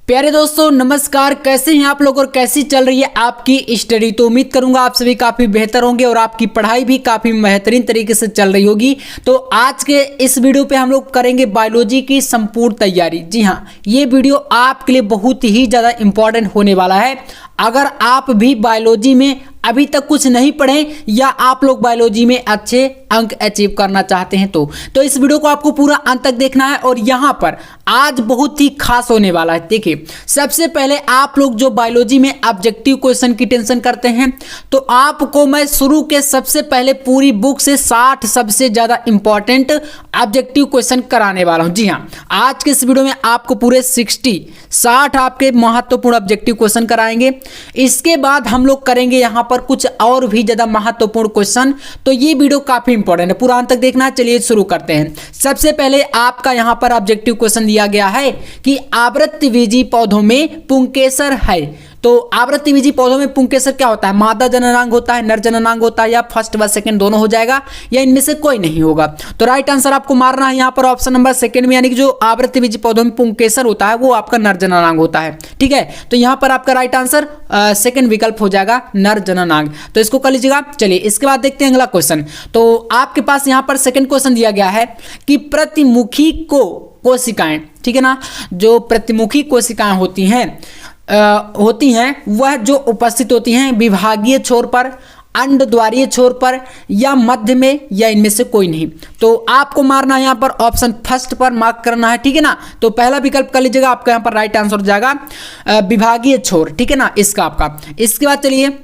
प्यारे दोस्तों नमस्कार। कैसे हैं आप लोग और कैसी चल रही है आपकी स्टडी। तो उम्मीद करूंगा आप सभी काफ़ी बेहतर होंगे और आपकी पढ़ाई भी काफ़ी बेहतरीन तरीके से चल रही होगी। तो आज के इस वीडियो पे हम लोग करेंगे बायोलॉजी की संपूर्ण तैयारी। जी हाँ, ये वीडियो आपके लिए बहुत ही ज़्यादा इंपॉर्टेंट होने वाला है। अगर आप भी बायोलॉजी में अभी तक कुछ नहीं पढ़े या आप लोग बायोलॉजी में अच्छे अंक अचीव करना चाहते हैं तो इस वीडियो को आपको पूरा अंत तक देखना है। और यहाँ पर आज बहुत ही खास होने वाला है। देखिए, सबसे पहले आप लोग जो बायोलॉजी में ऑब्जेक्टिव क्वेश्चन की टेंशन करते हैं तो आपको मैं शुरू के सबसे पहले पूरी बुक से 60 सबसे ज़्यादा इंपॉर्टेंट ऑब्जेक्टिव क्वेश्चन कराने वाला हूँ। जी हाँ, आज के इस वीडियो में आपको पूरे 60 आपके महत्वपूर्ण ऑब्जेक्टिव क्वेश्चन कराएंगे। इसके बाद हम लोग करेंगे यहाँ पर कुछ और भी ज्यादा महत्वपूर्ण क्वेश्चन। तो ये वीडियो काफी इंपॉर्टेंट है, पूरा अंत तक देखना। चलिए शुरू करते हैं। सबसे पहले आपका यहाँ पर ऑब्जेक्टिव क्वेश्चन दिया गया है कि आवृत्तिबीजी पौधों में पुंकेसर है। तो आवृत्तिबीजी पौधों में पुंकेसर क्या होता है? मादा जननांग होता है, नर जननांग होता है, या फर्स्ट व सेकंड दोनों हो जाएगा, या इनमें से कोई नहीं होगा। तो राइट आंसर आपको मारना है यहाँ पर ऑप्शन नंबर सेकंड में, यानी कि जो आवृत्तिबीजी पौधों में पुंकेसर होता है वो आपका नर जननांग होता है। ठीक है, तो यहाँ पर आपका राइट आंसर सेकंड विकल्प हो जाएगा, नर जननांग। तो इसको कर लीजिएगा। चलिए इसके बाद देखते हैं अगला क्वेश्चन। तो आपके पास यहाँ पर सेकंड क्वेश्चन दिया गया है कि प्रतिमुखी कोशिकाएं, ठीक है ना, जो प्रतिमुखी कोशिकाएं होती हैं वह जो उपस्थित होती हैं विभागीय छोर पर, अंडद्वारीय छोर पर, या मध्य में, या इनमें से कोई नहीं। तो आपको मारना है यहाँ पर ऑप्शन फर्स्ट पर मार्क करना है। ठीक है ना, तो पहला विकल्प कर लीजिएगा, आपका यहाँ पर राइट आंसर हो जाएगा विभागीय छोर। ठीक है ना, इसका आपका। इसके बाद चलिए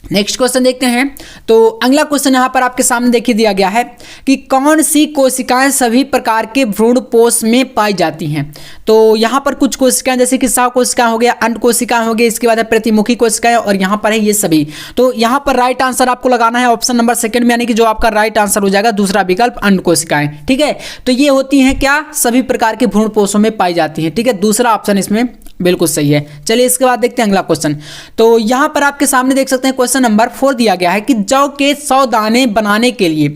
नेक्स्ट क्वेश्चन देखते हैं। तो अगला क्वेश्चन यहाँ पर आपके सामने देखिए दिया गया है कि कौन सी कोशिकाएं सभी प्रकार के भ्रूणपोष में पाई जाती हैं। तो यहाँ पर कुछ कोशिकाएं जैसे कि सह कोशिकाएं हो गया, अंड कोशिकाएं हो गई, इसके बाद है प्रतिमुखी कोशिकाएं, और यहाँ पर है ये सभी। तो यहाँ पर राइट आंसर आपको लगाना है ऑप्शन नंबर सेकंड में, यानी कि जो आपका राइट आंसर हो जाएगा दूसरा विकल्प, अंड कोशिकाएं। ठीक है, तो ये होती हैं क्या? सभी प्रकार के भ्रूणपोषों में पाई जाती हैं। ठीक है, दूसरा ऑप्शन इसमें बिल्कुल सही है। चलिए इसके बाद देखते हैं अगला क्वेश्चन। तो यहां पर आपके सामने देख सकते हैं क्वेश्चन नंबर 4 दिया गया है कि जौ के 100 दाने बनाने के लिए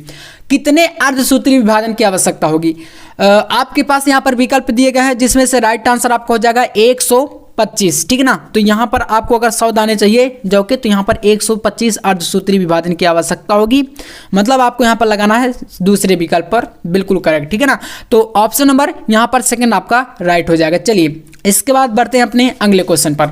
कितने अर्धसूत्री विभाजन की आवश्यकता होगी। आपके पास यहां पर विकल्प दिए गए हैं जिसमें से राइट आंसर आपको हो जाएगा 125। ठीक है ना, तो यहां पर आपको अगर 100 दाने चाहिए जौ के, तो यहां पर 125 अर्धसूत्री विभाजन की आवश्यकता होगी। मतलब आपको यहां पर लगाना है दूसरे विकल्प पर, बिल्कुल करेक्ट। ठीक है ना, तो ऑप्शन नंबर यहां पर सेकंड आपका राइट हो जाएगा। चलिए इसके बाद बढ़ते हैं अपने अगले क्वेश्चन पर।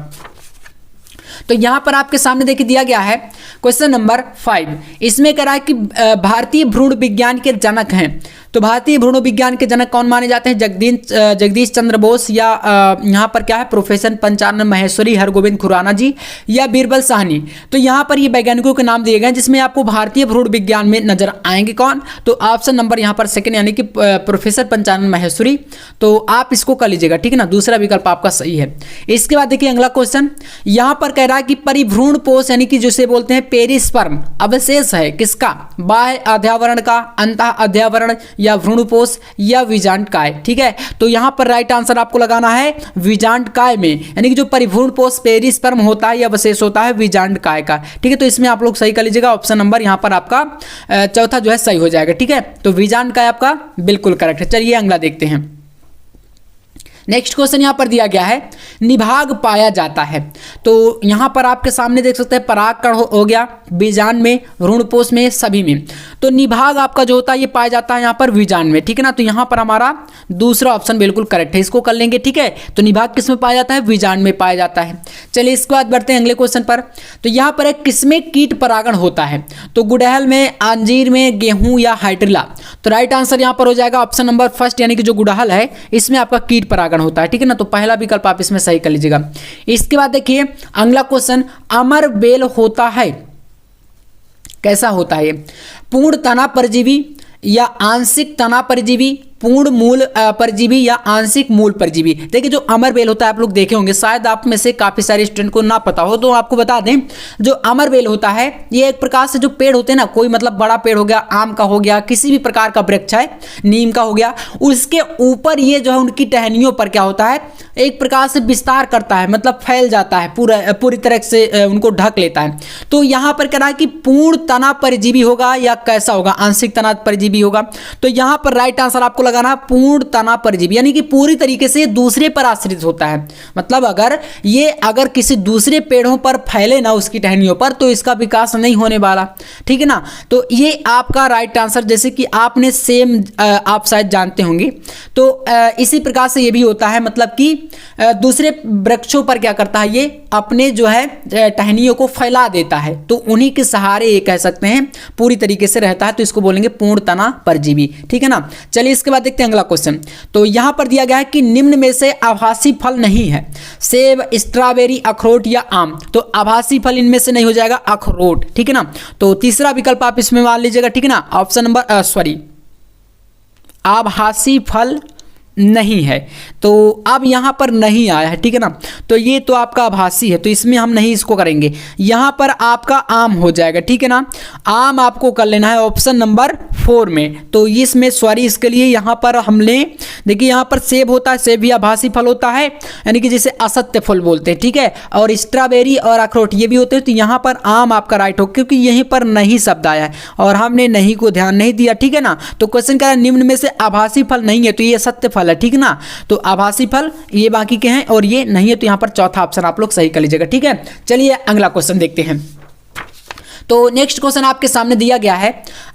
तो यहां पर आपके सामने देखिए दिया गया है क्वेश्चन नंबर 5। इसमें कह रहा है कि भारतीय भ्रूण विज्ञान के जनक हैं। तो भारतीय भ्रूण विज्ञान के जनक कौन माने जाते हैं? जगदीश चंद्र बोस, या यहाँ पर क्या है प्रोफेसर पंचानन माहेश्वरी, हरगोविंद खुराना जी, या बीरबल साहनी। तो यहाँ पर ये वैज्ञानिकों के नाम दिए गए हैं जिसमें आपको भारतीय भ्रूण विज्ञान में नजर आएंगे कौन? तो ऑप्शन नंबर यहाँ पर सेकंड, यानी कि प्रोफेसर पंचानन माहेश्वरी। तो आप इसको कर लीजिएगा। ठीक है ना, दूसरा विकल्प आपका सही है। इसके बाद देखिए अगला क्वेश्चन। यहाँ पर कह रहा है कि परिभ्रूण पोष, यानी कि जिसे बोलते हैं पेरिस्पर्म, अवशेष है किसका? बाह्य अध्यावरण का, अंतः अध्यावरण, या भ्रूणपोष, या बीजांडकाय। ठीक है, तो यहां पर राइट आंसर आपको लगाना है बीजांडकाय में, यानी कि जो परिभ्रूणपोष पेरिस्पर्म होता है या अवशेष होता है बीजांडकाय का। ठीक है, तो इसमें आप लोग सही कर लीजिएगा। ऑप्शन नंबर यहां पर आपका चौथा जो है सही हो जाएगा। ठीक है, तो बीजांडकाय आपका बिल्कुल करेक्ट है। चलिए अगला देखते हैं। नेक्स्ट क्वेश्चन यहां पर दिया गया है निभाग पाया जाता है। तो यहां पर आपके सामने देख सकते हैं परागकण हो गया, बीजांड में, भ्रूणपोष में, सभी में। तो निभाग आपका जो होता है ये पाया जाता है यहां पर बीजांड में। ठीक है ना, तो यहां पर हमारा दूसरा ऑप्शन बिल्कुल करेक्ट है, इसको कर लेंगे। ठीक है, तो निभाग किस में पाया जाता है? बीजांड में पाया जाता है। चलिए इसके बाद बढ़ते हैं अगले क्वेश्चन पर। तो यहां पर एक किसमें कीट परागण होता है? तो गुड़हल में, अंजीर में, गेहूं, या हाइड्रिला। तो राइट आंसर यहां पर हो जाएगा ऑप्शन नंबर फर्स्ट, यानी कि जो गुड़हल है इसमें आपका कीट परागण होता है। ठीक है ना, तो पहला विकल्प आप इसमें सही कर लीजिएगा। इसके बाद देखिए अगला क्वेश्चन, अमर बेल होता है कैसा होता है? पूर्ण तना परजीवी, या आंशिक तना परजीवी, पूर्ण मूल परजीवी, या आंशिक मूल परजीवी। देखिए जो अमर बेल होता है आप लोग देखे होंगे, शायद आप में से काफी सारे स्टूडेंट को ना पता हो, तो आपको बता दें जो अमर बेल होता है ये एक प्रकार से जो पेड़ होते हैं ना, कोई मतलब बड़ा पेड़ हो गया, आम का हो गया, किसी भी प्रकार का वृक्ष है, नीम का हो गया, उसके ऊपर ये जो है उनकी टहनियों पर क्या होता है एक प्रकार से विस्तार करता है, मतलब फैल जाता है, पूरी तरह से उनको ढक लेता है। तो यहाँ पर कह रहा है कि पूर्ण तना परजीवी होगा या कैसा होगा? आंशिक तना परजीवी होगा। तो यहाँ पर राइट आंसर आपको लगाना है पूर्ण तना परजीवी, यानी कि पूरी तरीके से दूसरे पर आश्रित होता है। मतलब अगर किसी दूसरे पेड़ों पर फैले ना उसकी टहनियों पर, तो इसका विकास नहीं होने वाला, ठीक है ना। तो ये आपका राइट आंसर, जैसे कि आपने सेम आप शायद जानते होंगे। तो इसी प्रकार से ये भी होता है, मतलब कि दूसरे वृक्षों पर क्या करता है, ये अपने जो है टहनियों को फैला देता है, तो उन्हीं के सहारे ये कह सकते हैं पूरी तरीके से रहता है, तो इसको बोलेंगे पूर्ण तना परजीवी, ठीक है ना। चलिए इसके बाद देखते हैं अगला क्वेश्चन। तो यहां पर दिया गया है कि निम्न में से आभासी फल नहीं है, सेब, स्ट्रॉबेरी, अखरोट या आम। तो आभासी फल इनमें से नहीं हो जाएगा अखरोट, ठीक है ना। तो तीसरा विकल्प आप इसमें मान लीजिएगा, ठीक है ना। ऑप्शन नंबर आभासी फल नहीं है, तो अब यहाँ पर नहीं आया है, ठीक है ना। तो ये तो आपका आभासी है, तो इसमें हम नहीं इसको करेंगे। यहाँ पर आपका आम हो जाएगा, ठीक है ना। आम आपको कर लेना है ऑप्शन नंबर 4 में। तो इसमें सॉरी, इसके लिए यहाँ पर हमने देखिए, यहाँ पर सेब होता है, सेब भी आभासी फल होता है, यानी कि जिसे असत्य फल बोलते हैं, ठीक है। और स्ट्रॉबेरी और अखरोट ये भी होते हैं, तो यहाँ पर आम आपका राइट हो, क्योंकि यहीं पर नहीं शब्द आया है और हमने नहीं को ध्यान नहीं दिया, ठीक है ना। तो क्वेश्चन कह रहा है निम्न में से आभासी फल नहीं है, तो ये सत्य फल है, ठीक है ना। तो आभासी फल ये बाकी के हैं और ये नहीं है, तो यहां पर चौथा ऑप्शन आप लोग सही कर लीजिएगा, ठीक है। चलिए अगला क्वेश्चन देखते हैं। तो नेक्स्ट क्वेश्चन आपके सामने दिया गया है,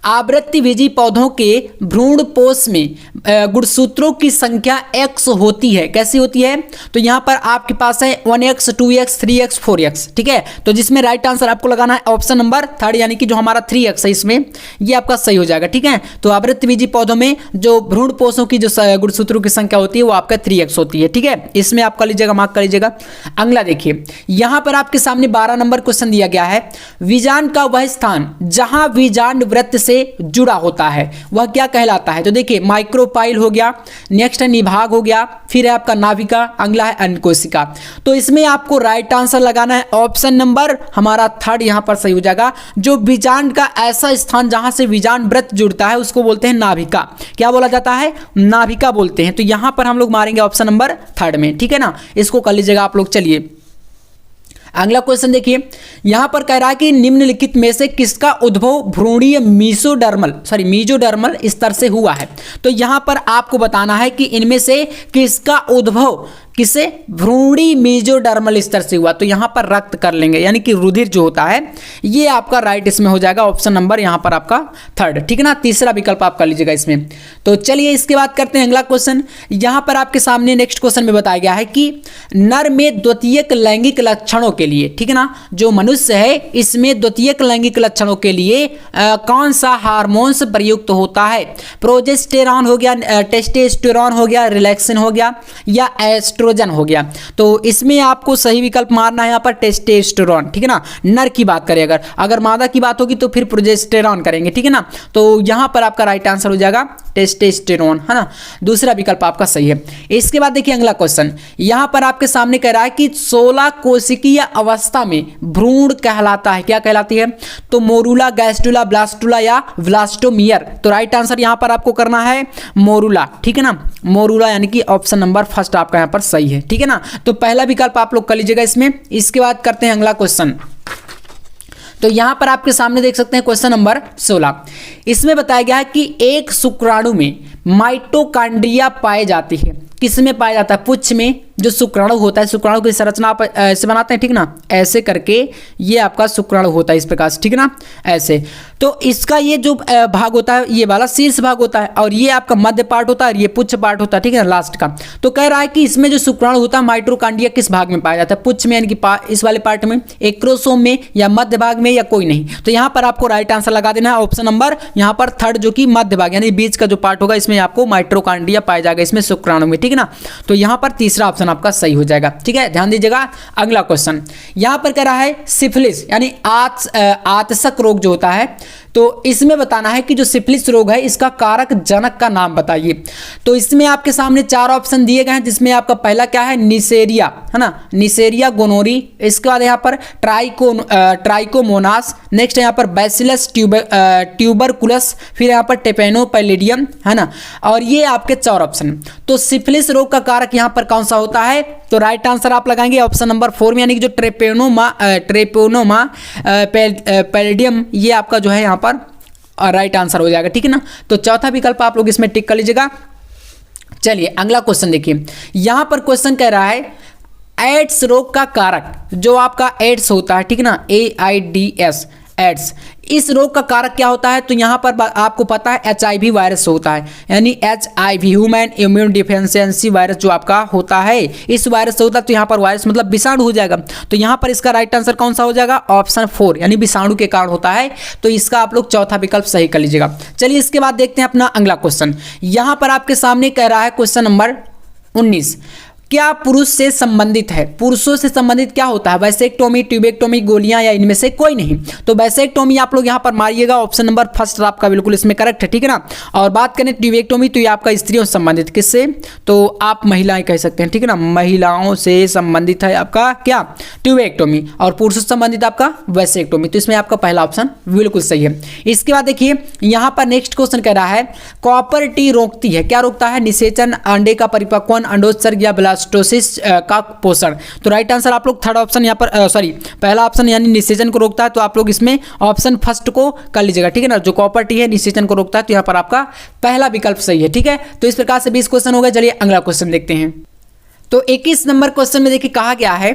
आवृत्तिबीजी पौधों के भ्रूणपोष में गुणसूत्रों की संख्या x होती है, कैसी होती है। तो यहां पर आपके पास है 1x, 2x, 3x, 4x, ठीक है। तो जिसमें राइट आंसर आपको लगाना है ऑप्शन नंबर 3, यानी कि जो हमारा 3x है, इसमें ये आपका सही हो जाएगा, ठीक है। तो आवृत्तिबीजी पौधों में जो भ्रूणपोषों की जो गुणसूत्रों की संख्या होती है वो आपका 3x होती है, ठीक है। इसमें आप कर लीजिएगा, मार्क कर लीजिएगा। अगला देखिए, यहां पर आपके सामने 12 नंबर क्वेश्चन दिया गया है, बीजांड का वह स्थान जहां बीजांड वृत्त से जुड़ा होता है वह क्या कहलाता है। तो देखिए, माइक्रोपाइल हो गया, नेक्स्ट है निभाग हो गया, फिर है आपका नाभिका, अगला है अंडकोशिका। तो इसमें आपको राइट आंसर लगाना है ऑप्शन नंबर हमारा 3 यहां पर सही हो जाएगा। जो बीजांड का ऐसा स्थान जहां से बीजांड वृत्त जुड़ता है उसको बोलते हैं नाभिका। क्या बोला जाता है, नाभिका बोलते हैं। तो यहां पर हम लोग मारेंगे ऑप्शन नंबर 3 में, ठीक है ना। इसको कर लीजिएगा आप लोग। चलिए अगला क्वेश्चन देखिए, यहां पर कह रहा है कि निम्नलिखित में से किसका उद्भव भ्रूणीय मीजोडर्मल स्तर से हुआ है। तो यहां पर आपको बताना है कि इनमें से किसका उद्भव किसे भ्रूणी मेजोडर्मल स्तर से हुआ। तो यहां पर रक्त कर लेंगे, यानी कि रुधिर जो होता है ये आपका राइट इसमें हो जाएगा ऑप्शन नंबर यहां पर आपका 3, ठीक है ना। तीसरा विकल्प आप कर लीजिएगा इसमें। तो चलिए इसके बाद करते हैं अगला क्वेश्चन। यहां पर आपके सामने नेक्स्ट क्वेश्चन में बताया गया है कि नर में द्वितीयक लैंगिक लक्षणों के लिए, ठीक है ना, जो मनुष्य है इसमें द्वितीयक लैंगिक लक्षणों के लिए कौन सा हार्मोन्स प्रयुक्त होता है। प्रोजेस्टेरॉन हो गया, टेस्टोस्टेरोन हो गया, रिलैक्सिन हो गया या एस्ट्रोजन हो गया। तो इसमें आपको सही विकल्प मारना है यहाँ पर टेस्टोस्टेरोन, ठीक है ना। नर की बात करें, अगर मादा की बात होगी तो फिर प्रोजेस्टेरॉन करेंगे, ठीक है ना। तो यहाँ पर आपका राइट आंसर हो जाएगा टेस्टोस्टेरोन, है ना। दूसरा विकल्प आपका सही है। इसके बाद देखिए अगला क्वेश्चन, यहाँ पर आपके सामने कह रहा है कि 16 कोशिकीय अवस्था में भ्रूण कहलाता है, क्या कहलाती है। तो मोरूला, गैस्टुला, ब्लास्टुला या ब्लास्टोमियर। तो राइट आंसर यहाँ पर आपको करना है मोरूला, ठीक है ना। मोरूला यानी कि ऑप्शन नंबर 1 आपका यहाँ पर सही है, ठीक है ना। तो पहला विकल्प आप लोग कर लीजिएगा इसमें। इसके बाद करते हैं अगला क्वेश्चन। तो यहां पर आपके सामने देख सकते हैं क्वेश्चन नंबर 16। इसमें बताया गया है कि एक शुक्राणु में माइटोकॉन्ड्रिया पाए जाती है। किसमें पाया जाता है, पुच्छ में। जो शुक्राणु होता है, शुक्राणु की संरचना आप ऐसे बनाते हैं, ठीक ना, ऐसे करके ये आपका शुक्राणु होता है इस प्रकार से, ठीक है ना, ऐसे। तो इसका ये जो भाग होता है ये वाला शीर्ष भाग होता है और ये आपका मध्य पार्ट होता है और ये पुच्छ पार्ट होता है, ठीक है ना, लास्ट का। तो कह रहा है कि इसमें जो शुक्राणु होता है माइटोकॉन्ड्रिया किस भाग में पाया जाता है, पुच्छ में यानी कि इस वाले पार्ट में, एक्रोसोम में या मध्य भाग में या कोई नहीं। तो यहाँ पर आपको राइट आंसर लगा देना है ऑप्शन नंबर यहाँ पर 3 जो कि मध्य भाग यानी बीच का जो पार्ट होगा इसमें आपको माइटोकॉन्ड्रिया पाया जाएगा इसमें शुक्राणु में, ठीक है ना। तो यहाँ पर तीसरा ऑप्शन आपका सही हो जाएगा, ठीक है। ध्यान दीजिएगा। अगला क्वेश्चन यहाँ पर कह रहा है सिफिलिस यानी आतशक रोग जो होता है, तो इसमें बताना है कि जो सिफिलिस रोग है इसका कारक जनक का नाम बताइए। तो इसमें आपके सामने 4 ऑप्शन दिए गए हैं, जिसमें आपका पहला क्या है, निसेरिया, है ना, निसेरिया गोनोरी। इसके बाद यहाँ पर ट्राइकोमोनास, नेक्स्ट यहाँ पर बैसिलस ट्यूबरकुलस, फिर यहाँ पर टेपेनोपैलिडियम, है ना। और ये आपके 4 ऑप्शन। तो सिफिलिस रोग का कारक यहाँ पर कौन सा होता है। तो राइट आंसर आप लगाएंगे ऑप्शन नंबर 4 में, यानी कि जो ट्रेपोनोमा पैलिडियम, ये आपका जो है यहाँ पर राइट आंसर हो जाएगा, ठीक है ना। तो चौथा विकल्प आप लोग इसमें टिक कर लीजिएगा। चलिए अगला क्वेश्चन देखिए, यहां पर क्वेश्चन कह रहा है एड्स रोग का कारक, जो आपका एड्स होता है, ठीक है ना, AIDS एड्स, इस रोग का कारक क्या होता है? तो यहाँ पर आपको पता है HIV वायरस होता है, यानी HIV human immune deficiency virus जो आपका होता है, इस वायरस से होता है। तो यहाँ पर वायरस मतलब विषाणु हो जाएगा। तो यहाँ पर इसका राइट आंसर कौन सा हो जाएगा? ऑप्शन 4, यानी विषाणु के कारण होता है। तो इसका आप लोग चौथा विकल्प सही कर लीजिएगा। चलिए इसके बाद देखते हैं अपना अगला क्वेश्चन। यहाँ पर आपके सामने कह रहा है क्वेश्चन नंबर 19, क्या पुरुष से संबंधित है? पुरुषों से संबंधित क्या होता है? वैसेक्टोमी, ट्यूबेक्टोमी, गोलियां या इनमें से कोई नहीं। तो वैसेक्टोमी आप लोग यहां पर मारिएगा, ऑप्शन नंबर फर्स्ट आपका बिल्कुल इसमें करेक्ट है, ठीक है ना। और बात करें ट्यूबेक्टोमी, तो ये आपका स्त्रियों से संबंधित, किससे? तो आप महिलाएं कह सकते हैं, ठीक है ना, महिलाओं से संबंधित है आपका क्या? ट्यूबेक्टोमी। और पुरुषों से संबंधित आपका वैसेक्टोमी। तो इसमें आपका पहला ऑप्शन बिल्कुल सही है। इसके बाद देखिए यहां पर नेक्स्ट क्वेश्चन कह रहा है कॉपर टी रोकती है, क्या रोकता है? निषेचन, अंडे का परिपक्वन, अंडोत्सर्ग या ब्लास्टोसिस का पोषण। तो राइट आंसर आप लोग थर्ड ऑप्शन यहाँ पर पहला ऑप्शन यानी निषेचन को रोकता है। तो आप लोग इसमें ऑप्शन फर्स्ट को कर लीजिएगा, ठीक है ना, जो कॉपर टी है निषेचन को रोकता है। तो यहाँ पर आपका पहला विकल्प सही है, ठीक है। तो इस प्रकार से 20 क्वेश्चन हो गए। चलिए अगला क्वेश्चन देखते हैं। तो 21 नंबर क्वेश्चन में देखिए कहा गया है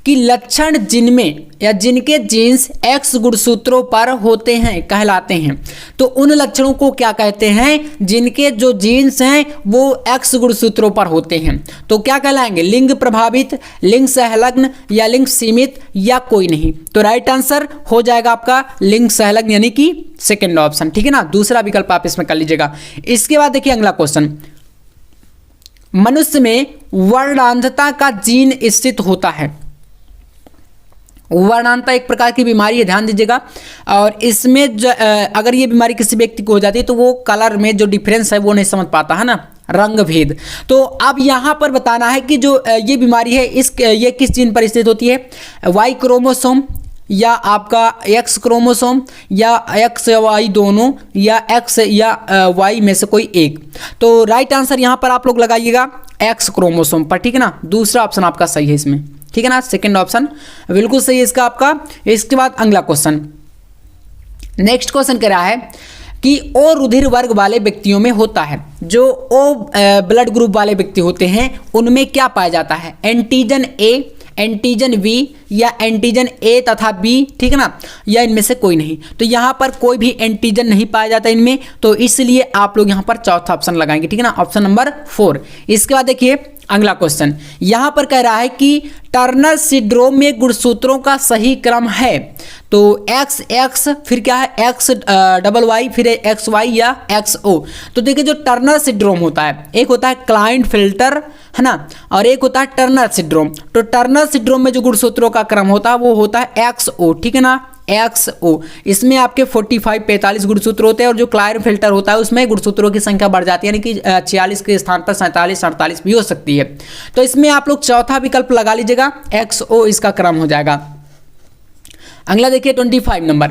कि लक्षण जिनमें या जिनके जीन्स X गुणसूत्रों पर होते हैं कहलाते हैं। तो उन लक्षणों को क्या कहते हैं? जिनके जो जीन्स हैं वो X गुणसूत्रों पर होते हैं। तो क्या कहलाएंगे? लिंग प्रभावित, लिंग संलग्न या लिंग सीमित या कोई नहीं। तो राइट आंसर हो जाएगा आपका लिंग संलग्न, यानी कि सेकेंड ऑप्शन, ठीक है ना। दूसरा विकल्प आप इसमें कर लीजिएगा। इसके बाद देखिए अगला क्वेश्चन, मनुष्य में वर्णांधता का जीन स्थित होता है। वर्णांधता एक प्रकार की बीमारी है, ध्यान दीजिएगा। और इसमें अगर ये बीमारी किसी व्यक्ति को हो जाती है तो वो कलर में जो डिफरेंस है वो नहीं समझ पाता है ना, रंग भेद। तो अब यहाँ पर बताना है कि जो ये बीमारी है ये किस जीन पर स्थित होती है? Y क्रोमोसोम या आपका X क्रोमोसोम या X या Y दोनों या X या Y में से कोई एक। तो राइट आंसर यहाँ पर आप लोग लगाइएगा X क्रोमोसोम पर, ठीक है ना। दूसरा ऑप्शन आपका सही है इसमें, ठीक है ना, सेकंड ऑप्शन बिल्कुल सही है इसका आपका। इसके बाद अगला क्वेश्चन, नेक्स्ट क्वेश्चन कह रहा है कि ओ रुधिर वर्ग वाले व्यक्तियों में होता है। जो ओ ब्लड ग्रुप वाले व्यक्ति होते हैं उनमें क्या पाया जाता है? एंटीजन A, एंटीजन V या एंटीजन A तथा B, ठीक है ना, या इनमें से कोई नहीं। तो यहाँ पर कोई भी एंटीजन नहीं पाया जाता इनमें, तो इसलिए आप लोग यहाँ पर चौथा ऑप्शन लगाएंगे, ठीक है ना, ऑप्शन नंबर 4। इसके बाद देखिए अगला क्वेश्चन, यहाँ पर कह रहा है कि टर्नर सिंड्रोम में गुणसूत्रों का सही क्रम है। तो XX फिर क्या है? XYY फिर XY या XO। तो देखिए जो टर्नर सिंड्रोम होता है, एक होता है क्लाइंटफेल्टर, है ना, और एक होता है टर्नर सिंड्रोम। तो टर्नर सिंड्रोम में जो गुणसूत्रों का क्रम होता है वो होता है XO, ठीक है ना, XO। इसमें आपके 45 गुणसूत्र होते हैं और जो क्लाइंटफेल्टर होता है उसमें गुणसूत्रों की संख्या बढ़ जाती है, यानी कि 46 के स्थान पर 47 48 भी हो सकती है। तो इसमें आप लोग चौथा विकल्प लगा लीजिएगा, XO इसका क्रम हो जाएगा। अगला देखिए 25 नंबर,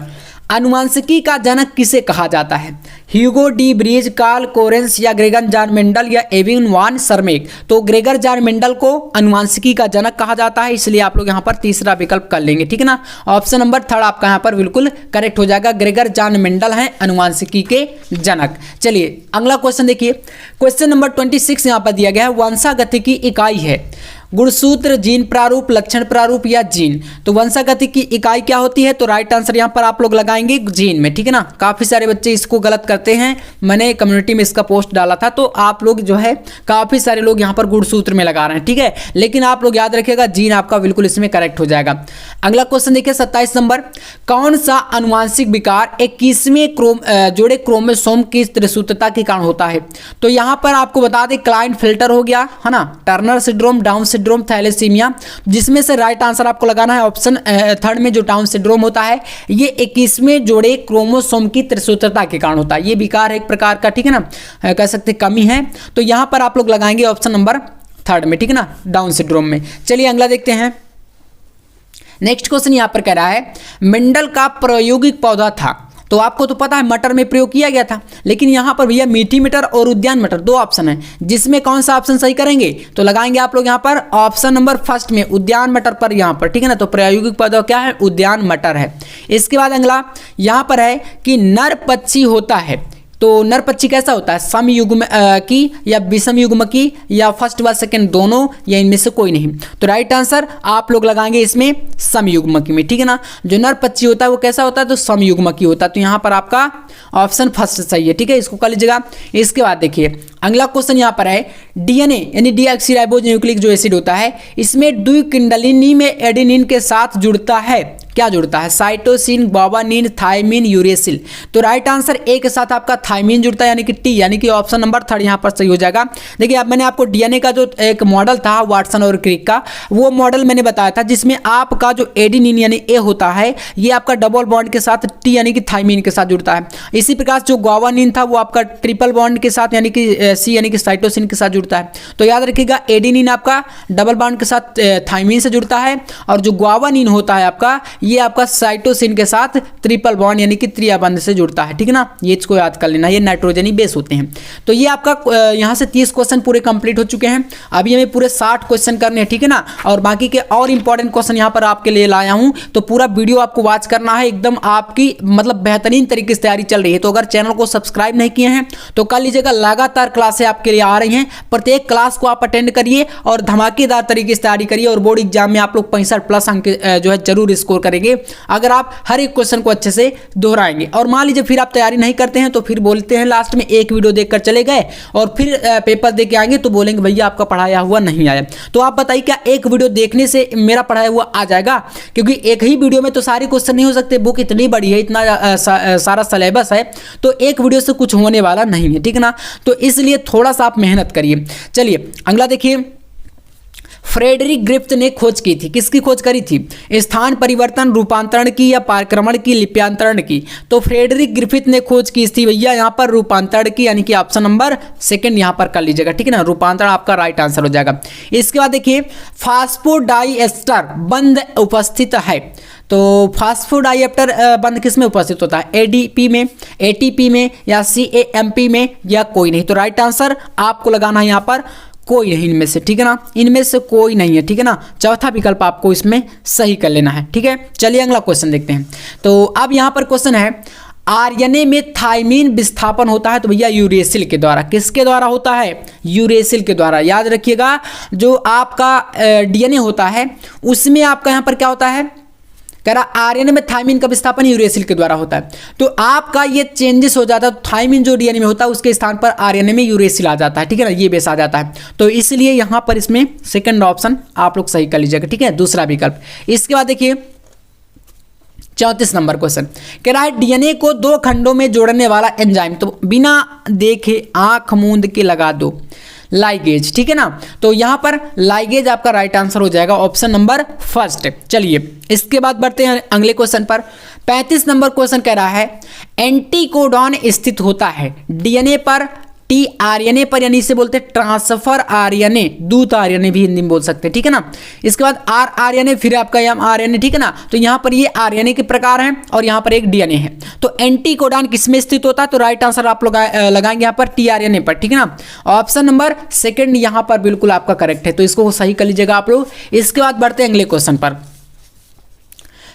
आनुवंशिकी का जनक किसे कहा जाता है? Hugo de Vries, Carl Correns या ग्रेगर जॉन मेंडल या एविन वान सरमेक। तो ग्रेगर जॉन मेंडल को आनुवंशिकी का जनक कहा जाता है, इसलिए आप लोग यहाँ पर तीसरा विकल्प कर लेंगे, ठीक है ना। ऑप्शन नंबर थर्ड आपका यहाँ पर बिल्कुल करेक्ट हो जाएगा, ग्रेगर जॉन मेंडल है आनुवंशिकी के जनक। चलिए अगला क्वेश्चन देखिए, क्वेश्चन नंबर 26 यहाँ पर दिया गया है, वंशागति की इकाई है गुणसूत्र, जीन प्रारूप, लक्षण प्रारूप या जीन। तो वंशागति की इकाई क्या होती है? तो राइट आंसर यहाँ पर आप लोग लगाएंगे जीन में, ठीक है ना। काफ़ी सारे बच्चे इसको गलत करते हैं, मैंने कम्युनिटी में इसका पोस्ट डाला था, तो आप लोग जो है काफ़ी सारे लोग यहाँ पर गुणसूत्र में लगा रहे हैं, ठीक है। लेकिन आप लोग याद रखिएगा जीन आपका बिल्कुल इसमें करेक्ट हो जाएगा। अगला क्वेश्चन देखिए 27 नंबर, कौन सा अनुवांशिक विकार 21वें जोड़े क्रोमोसोम की त्रिसूत्रता के कारण होता है? तो यहाँ पर आपको बता दें क्लाइंटफेल्टर हो गया, है ना, Turner syndrome, Down syndrome, thalassemia, जिसमें से राइट आंसर आपको लगाना है ऑप्शन थर्ड में जो डाउन सिंड्रोम होता है ये 21वें जोड़े क्रोमोसोम की त्रिसूत्रता के कारण होता है। ये विकार एक प्रकार का, ठीक है ना, कह सकते कमी है। तो यहां पर आप लोग लगाएंगे ऑप्शन नंबर थर्ड में, ठीक है ना, डाउन सिंड्रोम में। चलिए अगला देखते हैं। नेक्स्ट क्वेश्चन यहां पर कह रहा है मेंडल का प्रायोगिक पौधा था। तो आपको तो पता है मटर में प्रयोग किया गया था, लेकिन यहाँ पर भैया मीठी मटर और उद्यान मटर दो ऑप्शन है, जिसमें कौन सा ऑप्शन सही करेंगे? तो लगाएंगे आप लोग यहाँ पर ऑप्शन नंबर फर्स्ट में उद्यान मटर पर यहाँ पर, ठीक है ना। तो प्रायोगिक पौधा क्या है? उद्यान मटर है। इसके बाद अगला यहाँ पर है कि नर पक्षी होता है तो नर पक्षी कैसा होता है, समयुग्म की या विषम युग्म की या फर्स्ट व सेकंड दोनों या इनमें से कोई नहीं। तो राइट आंसर आप लोग लगाएंगे इसमें समयुग्मकी में, ठीक है ना। जो नर पक्षी होता है वो कैसा होता है, तो समयुग्मकी होता है। तो यहाँ पर आपका ऑप्शन फर्स्ट सही है, ठीक है, इसको कर लीजिएगा। इसके बाद देखिए अगला क्वेश्चन यहाँ पर है, डीएनए यानी डीऑक्सीराइबोन्यूक्लिक जो एसिड होता है इसमें द्विकुंडलिनी में एडेनिन के साथ जुड़ता है, क्या जुड़ता है, साइटोसिन, ग्वानिन, थायमिन, यूरेसिल। तो राइट आंसर ए के साथ आपका थायमिन जुड़ता है यानी कि टी, यानी कि ऑप्शन नंबर 3 यहाँ पर सही हो जाएगा। देखिए अब मैंने आपको डीएनए का जो एक मॉडल था वाटसन और क्रिक का, वो मॉडल मैंने बताया था जिसमें आपका जो एडेनिन यानी ए होता है ये आपका डबल बॉन्ड के साथ टी यानी कि थायमिन के साथ जुड़ता है। इसी प्रकार जो ग्वानिन था वो आपका ट्रिपल बॉन्ड के साथ यानी कि सी यानी कि साइटोसिन के साथ जुड़ता है। तो याद रखिएगा एडेनिन आपका डबल बॉन्ड के साथ थायमिन से जुड़ता है और जो ग्वानिन होता है आपका ये आपका साइटोसिन के साथ ट्रिपल बॉन्ड यानी कि त्रियाबंध से जुड़ता है, ठीक है ना। ये इसको याद कर लेना, ये नाइट्रोजनी बेस होते हैं। तो ये आपका यहाँ से 30 क्वेश्चन पूरे कंप्लीट हो चुके हैं। अभी हमें पूरे 60 क्वेश्चन करने हैं, ठीक है ना। और बाकी के और इंपॉर्टेंट क्वेश्चन यहाँ पर आपके लिए लाया हूँ, तो पूरा वीडियो आपको वॉच करना है, एकदम आपकी मतलब बेहतरीन तरीके से तैयारी चल रही है। तो अगर चैनल को सब्सक्राइब नहीं किए हैं तो कर लीजिएगा, लगातार क्लासें आपके लिए आ रही हैं, प्रत्येक क्लास को आप अटेंड करिए और धमाकेदार तरीके से तैयारी करिए और बोर्ड एग्जाम में आप लोग 65+ अंक जो है जरूर स्कोर करेंगे अगर आप हर एक क्वेश्चन को अच्छे से दोहराएंगे। और मान लीजिए फिर आप तैयारी नहीं करते हैं तो फिर बोलते हैं लास्ट में एक वीडियो देखकर चले गए और फिर पेपर दे के आएंगे तो बोलेंगे भैया आपका पढ़ाया हुआ नहीं आया। तो आप बताइए क्या एक वीडियो देखने से मेरा पढ़ाया हुआ आ जाएगा? क्योंकि एक ही वीडियो में तो सारे क्वेश्चन नहीं हो सकते, बुक इतनी बड़ी है, इतना सारा सिलेबस है, तो एक वीडियो से कुछ होने वाला नहीं है, ठीक है ना। तो इसलिए थोड़ा सा आप मेहनत करिए। चलिए अगला देखिए, फ्रेडरिक ग्रिफ्थ ने खोज की थी, किसकी खोज करी थी, स्थान परिवर्तन, रूपांतरण की या पारक्रमण की, लिप्यांतरण की। तो फ्रेडरिक ग्रिफिथ ने खोज की थी भैया यहाँ पर रूपांतरण की, यानी कि ऑप्शन नंबर 2 यहाँ पर कर लीजिएगा, ठीक है ना। रूपांतरण आपका राइट आंसर हो जाएगा। इसके बाद देखिए फास्फोडाइएस्टर बंध उपस्थित है। तो फास्फोडाइएस्टर बंध किस में उपस्थित होता है, एडीपी में, एटीपी में या सीएएमपी में या कोई नहीं। तो राइट आंसर आपको लगाना है यहाँ पर कोई नहीं इनमें से, ठीक है ना, इनमें से कोई नहीं है, ठीक है ना। चौथा विकल्प आपको इसमें सही कर लेना है, ठीक है। चलिए अगला क्वेश्चन देखते हैं। तो अब यहाँ पर क्वेश्चन है, आरएनए में थायमिन विस्थापन होता है तो भैया यूरेसिल के द्वारा, किसके द्वारा होता है, यूरेसिल के द्वारा। याद रखिएगा जो आपका डीएनए होता है उसमें आपका यहाँ पर क्या होता है, कह रहा आरएनए में थायमिन का विस्थापन यूरेसिल के द्वारा होता है। तो आपका ये चेंजेस हो जाता है, थायमिन जो डीएनए में होता है उसके स्थान पर आरएनए में यूरेसिल आ जाता है, ठीक है ना, ये बेस आ जाता है। तो इसलिए यहाँ पर इसमें सेकंड ऑप्शन आप लोग सही कर लीजिएगा, ठीक है, दूसरा विकल्प। इसके बाद देखिए 34 नंबर क्वेश्चन कह रहा है, डीएनए को 2 खंडों में जोड़ने वाला एंजाइम, तो बिना देखे आंख मूंद के लगा दो, लाइगेज, ठीक है ना। तो यहां पर लाइगेज आपका राइट आंसर हो जाएगा, ऑप्शन नंबर 1। चलिए इसके बाद बढ़ते हैं अगले क्वेश्चन पर। 35 नंबर क्वेश्चन कह रहा है, एंटीकोडॉन स्थित होता है डीएनए पर, टी आरएनए पर, यानी इसे बोलते हैं ट्रांसफर आरएनए, दूत आरएनए भी हिंदी में बोल सकते हैं, ठीक है ना। इसके बाद आरएनए, फिर आपका यहाँ आरएनए, ठीक है ना। तो यहाँ पर ये आरएनए के प्रकार हैं और यहाँ पर एक डीएनए है। तो एंटीकोडॉन किसमें स्थित होता है, तो राइट आंसर आप लोग लगाएंगे यहाँ पर टीआरएनए पर, ठीक है ना। ऑप्शन नंबर 2 यहाँ पर बिल्कुल आपका करेक्ट है, तो इसको सही कर लीजिएगा आप लोग। इसके बाद बढ़ते हैं अगले क्वेश्चन पर।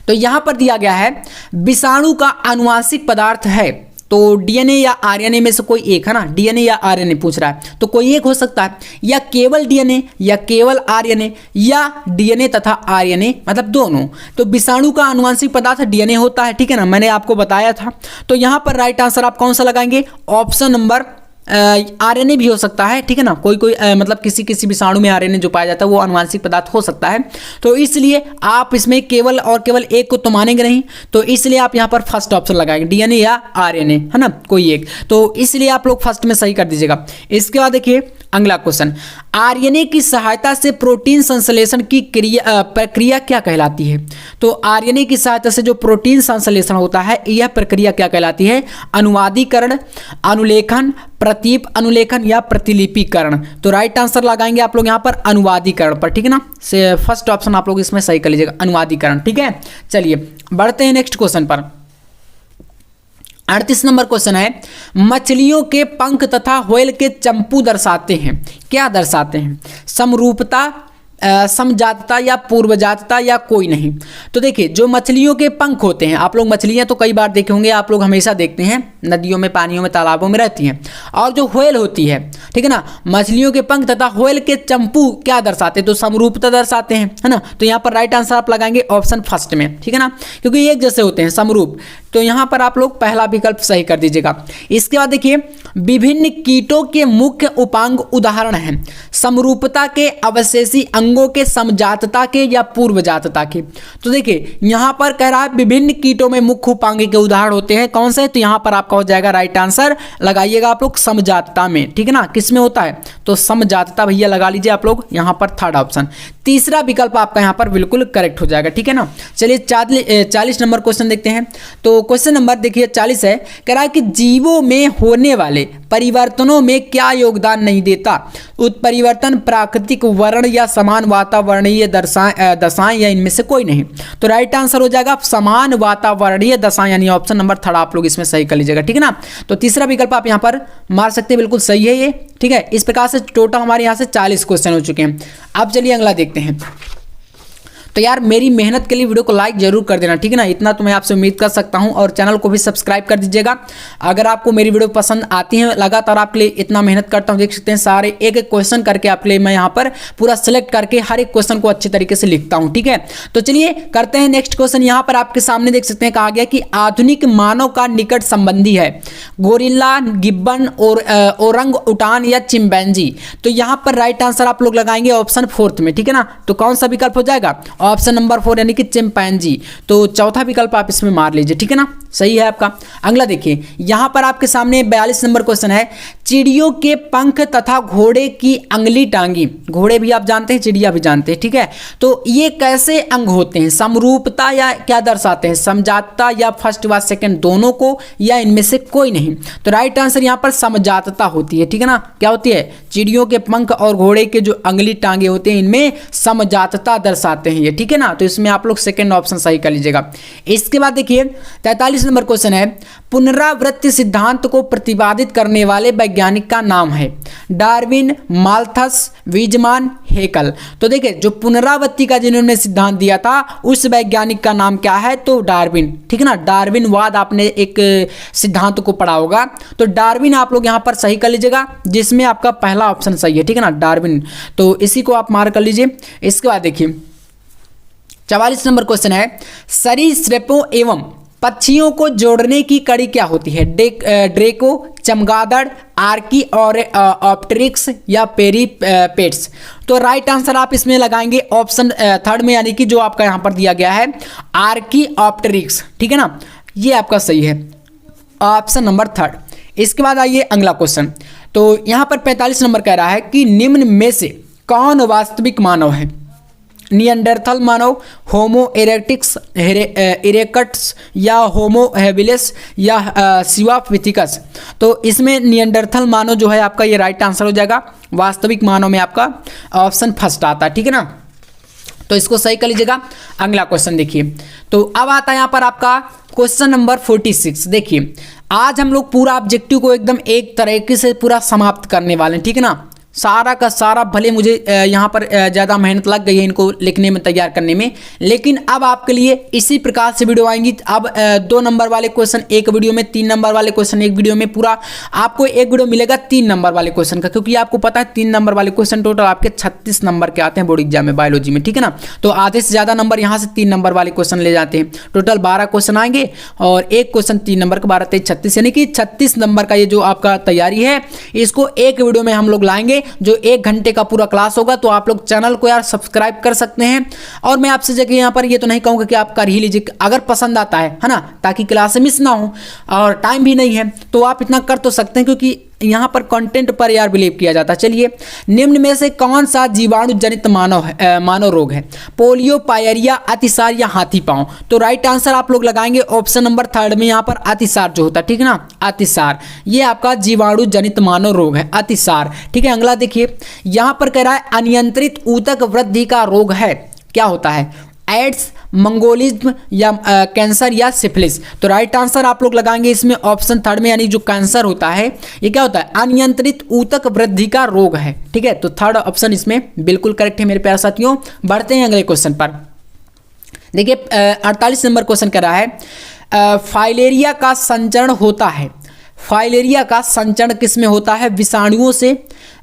तो यहाँ पर दिया गया है, विषाणु का आनुवांशिक पदार्थ है, तो डीएनए या आरएनए में से कोई एक है ना, डीएनए या आरएनए पूछ रहा है, तो कोई एक हो सकता है, या केवल डीएनए या केवल आरएनए या डीएनए तथा आरएनए, मतलब दोनों। तो विषाणु का आनुवांशिक पदार्थ डीएनए होता है, ठीक है ना, मैंने आपको बताया था। तो यहाँ पर राइट आंसर आप कौन सा लगाएंगे, ऑप्शन नंबर आरएनए भी हो सकता है, ठीक है ना। कोई मतलब किसी विषाणु में आरएनए जो पाया जाता है वो आनुवांशिक पदार्थ हो सकता है। तो इसलिए आप इसमें केवल और केवल एक को तो मानेंगे नहीं, तो इसलिए आप यहाँ पर फर्स्ट ऑप्शन लगाएंगे, डीएनए या आरएनए, है ना, कोई एक। तो इसलिए आप लोग फर्स्ट में सही कर दीजिएगा। इसके बाद देखिए अगला क्वेश्चन, आरएनए की सहायता से प्रोटीन संश्लेषण की प्रक्रिया क्या कहलाती है। तो आरएनए की सहायता से जो प्रोटीन संश्लेषण होता है यह प्रक्रिया क्या कहलाती है, अनुवादीकरण, अनुलेखन, प्रतीप अनुलेखन या प्रतिलिपिकरण। तो राइट आंसर लगाएंगे आप लोग यहाँ पर अनुवादीकरण पर, ठीक है ना। से फर्स्ट ऑप्शन आप लोग इसमें सही कर लीजिएगा, अनुवादीकरण, ठीक है। चलिए बढ़ते हैं नेक्स्ट क्वेश्चन पर। 38 नंबर क्वेश्चन है, मछलियों के पंख तथा व्हेल के चंपू दर्शाते हैं, क्या दर्शाते हैं, समरूपता, समजातता या पूर्वजातता या कोई नहीं। तो देखिए जो मछलियों के पंख होते हैं, आप लोग मछलियां तो कई बार देखे होंगे, आप लोग हमेशा देखते हैं नदियों में, पानियों में, तालाबों में रहती हैं। और जो व्हेल होती है, ठीक है ना, मछलियों के पंख तथा व्हेल के चंपू क्या दर्शाते हैं, तो समरूपता दर्शाते हैं, है ना। तो यहाँ पर राइट आंसर आप लगाएंगे ऑप्शन फर्स्ट में, ठीक है ना, क्योंकि एक जैसे होते हैं, समरूप। तो यहाँ पर आप लोग पहला विकल्प सही कर दीजिएगा। इसके बाद देखिए, विभिन्न कीटों के मुख्य उपांग उदाहरण हैं समरूपता के, अवशेषी अंगों के, समजातता के या पूर्वजातता के। तो देखिए यहाँ पर कह रहा है विभिन्न कीटों में मुख्य उपांग के उदाहरण होते हैं कौन से, तो यहाँ पर आपका हो जाएगा राइट आंसर, लगाइएगा आप लोग समजातता में, ठीक है ना। किस में होता है, तो समजातता भैया लगा लीजिए आप लोग यहाँ पर, थर्ड ऑप्शन। तीसरा विकल्प आपका यहाँ पर बिल्कुल करेक्ट हो जाएगा, ठीक है ना। चलिए 40 नंबर क्वेश्चन देखते हैं। तो क्वेश्चन नंबर देखिए 40 है, कह रहा है कि जीवों में होने वाले परिवर्तनों में क्या योगदान नहीं देता, उत्परिवर्तन, प्राकृतिक, वर्ण या समान वातावरणीय दशाएं या इनमें से कोई नहीं। तो राइट आंसर हो जाएगा समान वातावरणीय दशाएं, यानी ऑप्शन नंबर थर्ड आप लोग इसमें सही कर लीजिएगा, ठीक है ना। तो तीसरा विकल्प आप यहाँ पर मार सकते हैं, बिल्कुल सही है ये, ठीक है। इस प्रकार से टोटल हमारे यहाँ से 40 क्वेश्चन हो चुके हैं। अब चलिए अगला देखते हैं। तो यार मेरी मेहनत के लिए वीडियो को लाइक जरूर कर देना, ठीक है ना, इतना तो मैं आपसे उम्मीद कर सकता हूं। और चैनल को भी सब्सक्राइब कर दीजिएगा अगर आपको मेरी वीडियो पसंद आती है। लगातार आपके लिए इतना मेहनत करता हूं, देख सकते हैं सारे एक एक क्वेश्चन करके आपके लिए मैं यहाँ पर पूरा सेलेक्ट करके हर एक क्वेश्चन को अच्छे तरीके से लिखता हूँ, ठीक है। तो चलिए करते हैं नेक्स्ट क्वेश्चन। यहाँ पर आपके सामने देख सकते हैं, कहा गया कि आधुनिक मानव का निकट संबंधी है गोरिल्ला, गिब्बन और ओरंग उटान या चिंपैंजी। तो यहाँ पर राइट आंसर आप लोग लगाएंगे ऑप्शन फोर्थ में, ठीक है ना। तो कौन सा विकल्प हो जाएगा, ऑप्शन नंबर 4 यानी कि चिंपैंजी। तो चौथा विकल्प आप इसमें मार लीजिए, ठीक है ना, सही है आपका। अगला देखिए, यहां पर आपके सामने 42 नंबर क्वेश्चन है, चिड़ियों के पंख तथा घोड़े की अंगली टांगी। घोड़े भी आप जानते हैं, चिड़िया भी जानते हैं, ठीक है। तो ये कैसे अंग होते हैं, समरूपता या क्या दर्शाते हैं, समजातता या फर्स्ट व सेकंड दोनों को या इनमें से कोई नहीं। तो राइट आंसर यहां पर समजातता होती है, ठीक है ना। क्या होती है, चिड़ियों के पंख और घोड़े के जो अंगली टांगे होते हैं इनमें समजातता दर्शाते हैं ये, ठीक है ना। तो इसमें आप लोग सेकंड ऑप्शन सही कर लीजिएगा। इसके बाद देखिए 43 नंबर क्वेश्चन है, पुनरावृत्ति सिद्धांत को प्रतिपादित करने वाले वैज्ञानिक का नाम है डार्विन, माल्थस, वीजमान, हेकल। तो देखिए जो पुनरावृत्ति का जिन्होंने सिद्धांत दिया था उस वैज्ञानिक का नाम क्या है, तो डार्विन, ठीक है ना। डार्विनवाद आपने एक सिद्धांत को पढ़ा होगा, तो डार्विन आप लोग यहाँ पर सही कर लीजिएगा, जिसमें आपका पहला ऑप्शन सही है, ठीक है ना, डार्विन। तो इसी को आप मार कर लीजिए। इसके बाद देखिए 44 नंबर क्वेश्चन है, सरीसृपों एवं पक्षियों को जोड़ने की कड़ी क्या होती है, ड्रेको, चमगादड़, आर्की और ऑप्टेरिक्स या पेरीपेट्स। तो राइट आंसर आप इसमें लगाएंगे ऑप्शन थर्ड में, यानी कि जो आपका यहाँ पर दिया गया है आर्की ऑप्टेरिक्स, ठीक है ना, ये आपका सही है, ऑप्शन नंबर थर्ड। इसके बाद आइए अगला क्वेश्चन। तो यहाँ पर 45 नंबर कह रहा है कि निम्न में से कौन वास्तविक मानव है, नियंडरथल मानव, होमो इरेक्टिक्स, इरेक्टस या होमो हैबिलिस या सिवापिथिकस। तो इसमें नियंडरथल मानव जो है आपका ये राइट आंसर हो जाएगा। वास्तविक मानव में आपका ऑप्शन फर्स्ट आता है, ठीक है ना। तो इसको सही कर लीजिएगा। अगला क्वेश्चन देखिए, तो अब आता है यहाँ पर आपका क्वेश्चन नंबर 46। देखिए आज हम लोग पूरा ऑब्जेक्टिव को एकदम एक तरीके से पूरा समाप्त करने वाले हैं, ठीक है ना। सारा का सारा, भले मुझे यहाँ पर ज़्यादा मेहनत लग गई है इनको लिखने में, तैयार करने में, लेकिन अब आपके लिए इसी प्रकार से वीडियो आएंगी। अब 2 नंबर वाले क्वेश्चन एक वीडियो में, 3 नंबर वाले क्वेश्चन एक वीडियो में, पूरा आपको एक वीडियो मिलेगा 3 नंबर वाले क्वेश्चन का, क्योंकि आपको पता है 3 नंबर वाले क्वेश्चन टोटल आपके 36 नंबर के आते हैं बोर्ड एग्जाम में बायोलॉजी में, ठीक है ना। तो आधे से ज़्यादा नंबर यहाँ से 3 नंबर वाले क्वेश्चन ले जाते हैं। टोटल 12 क्वेश्चन आएंगे और एक क्वेश्चन 3 नंबर का, 12 23 36, यानी कि 36 नंबर का ये जो आपका तैयारी है इसको एक वीडियो में हम लोग लाएंगे, जो 1 घंटे का पूरा क्लास होगा। तो आप लोग चैनल को यार सब्सक्राइब कर सकते हैं। और मैं आपसे जगह यहाँ पर ये तो नहीं कहूँगा कि आप कर ही लीजिए, अगर पसंद आता है ना, ताकि क्लास मिस ना हो, और टाइम भी नहीं है तो आप इतना कर तो सकते हैं, क्योंकि यहाँ पर कंटेंट पर यार बिलीव किया जाता है। चलिए निम्न में से कौन सा जीवाणु जनित मानव रोग है, पोलियो, पायरिया, अतिसार या हाथी पांव। तो राइट आंसर आप लोग लगाएंगे ऑप्शन नंबर थर्ड में, यहाँ पर अतिसार जो होता है, ठीक है ना, अतिसार, ये आपका जीवाणु जनित मानव रोग है, अतिसार, ठीक है। अगला देखिए यहाँ पर कह रहा है अनियंत्रित ऊतक वृद्धि का रोग है, क्या होता है, एड्स, मंगोलिज्म या कैंसर या सिफिलिस। तो राइट आंसर आप लोग लगाएंगे इसमें ऑप्शन थर्ड में, यानी जो कैंसर होता है ये क्या होता है, अनियंत्रित ऊतक वृद्धि का रोग है, ठीक है। तो थर्ड ऑप्शन इसमें बिल्कुल करेक्ट है मेरे प्यारे साथियों। बढ़ते हैं अगले क्वेश्चन पर। देखिए 48 नंबर क्वेश्चन कर रहा है, फाइलेरिया का संचरण होता है फाइलेरिया का संचरण किस में होता है? विषाणुओं से,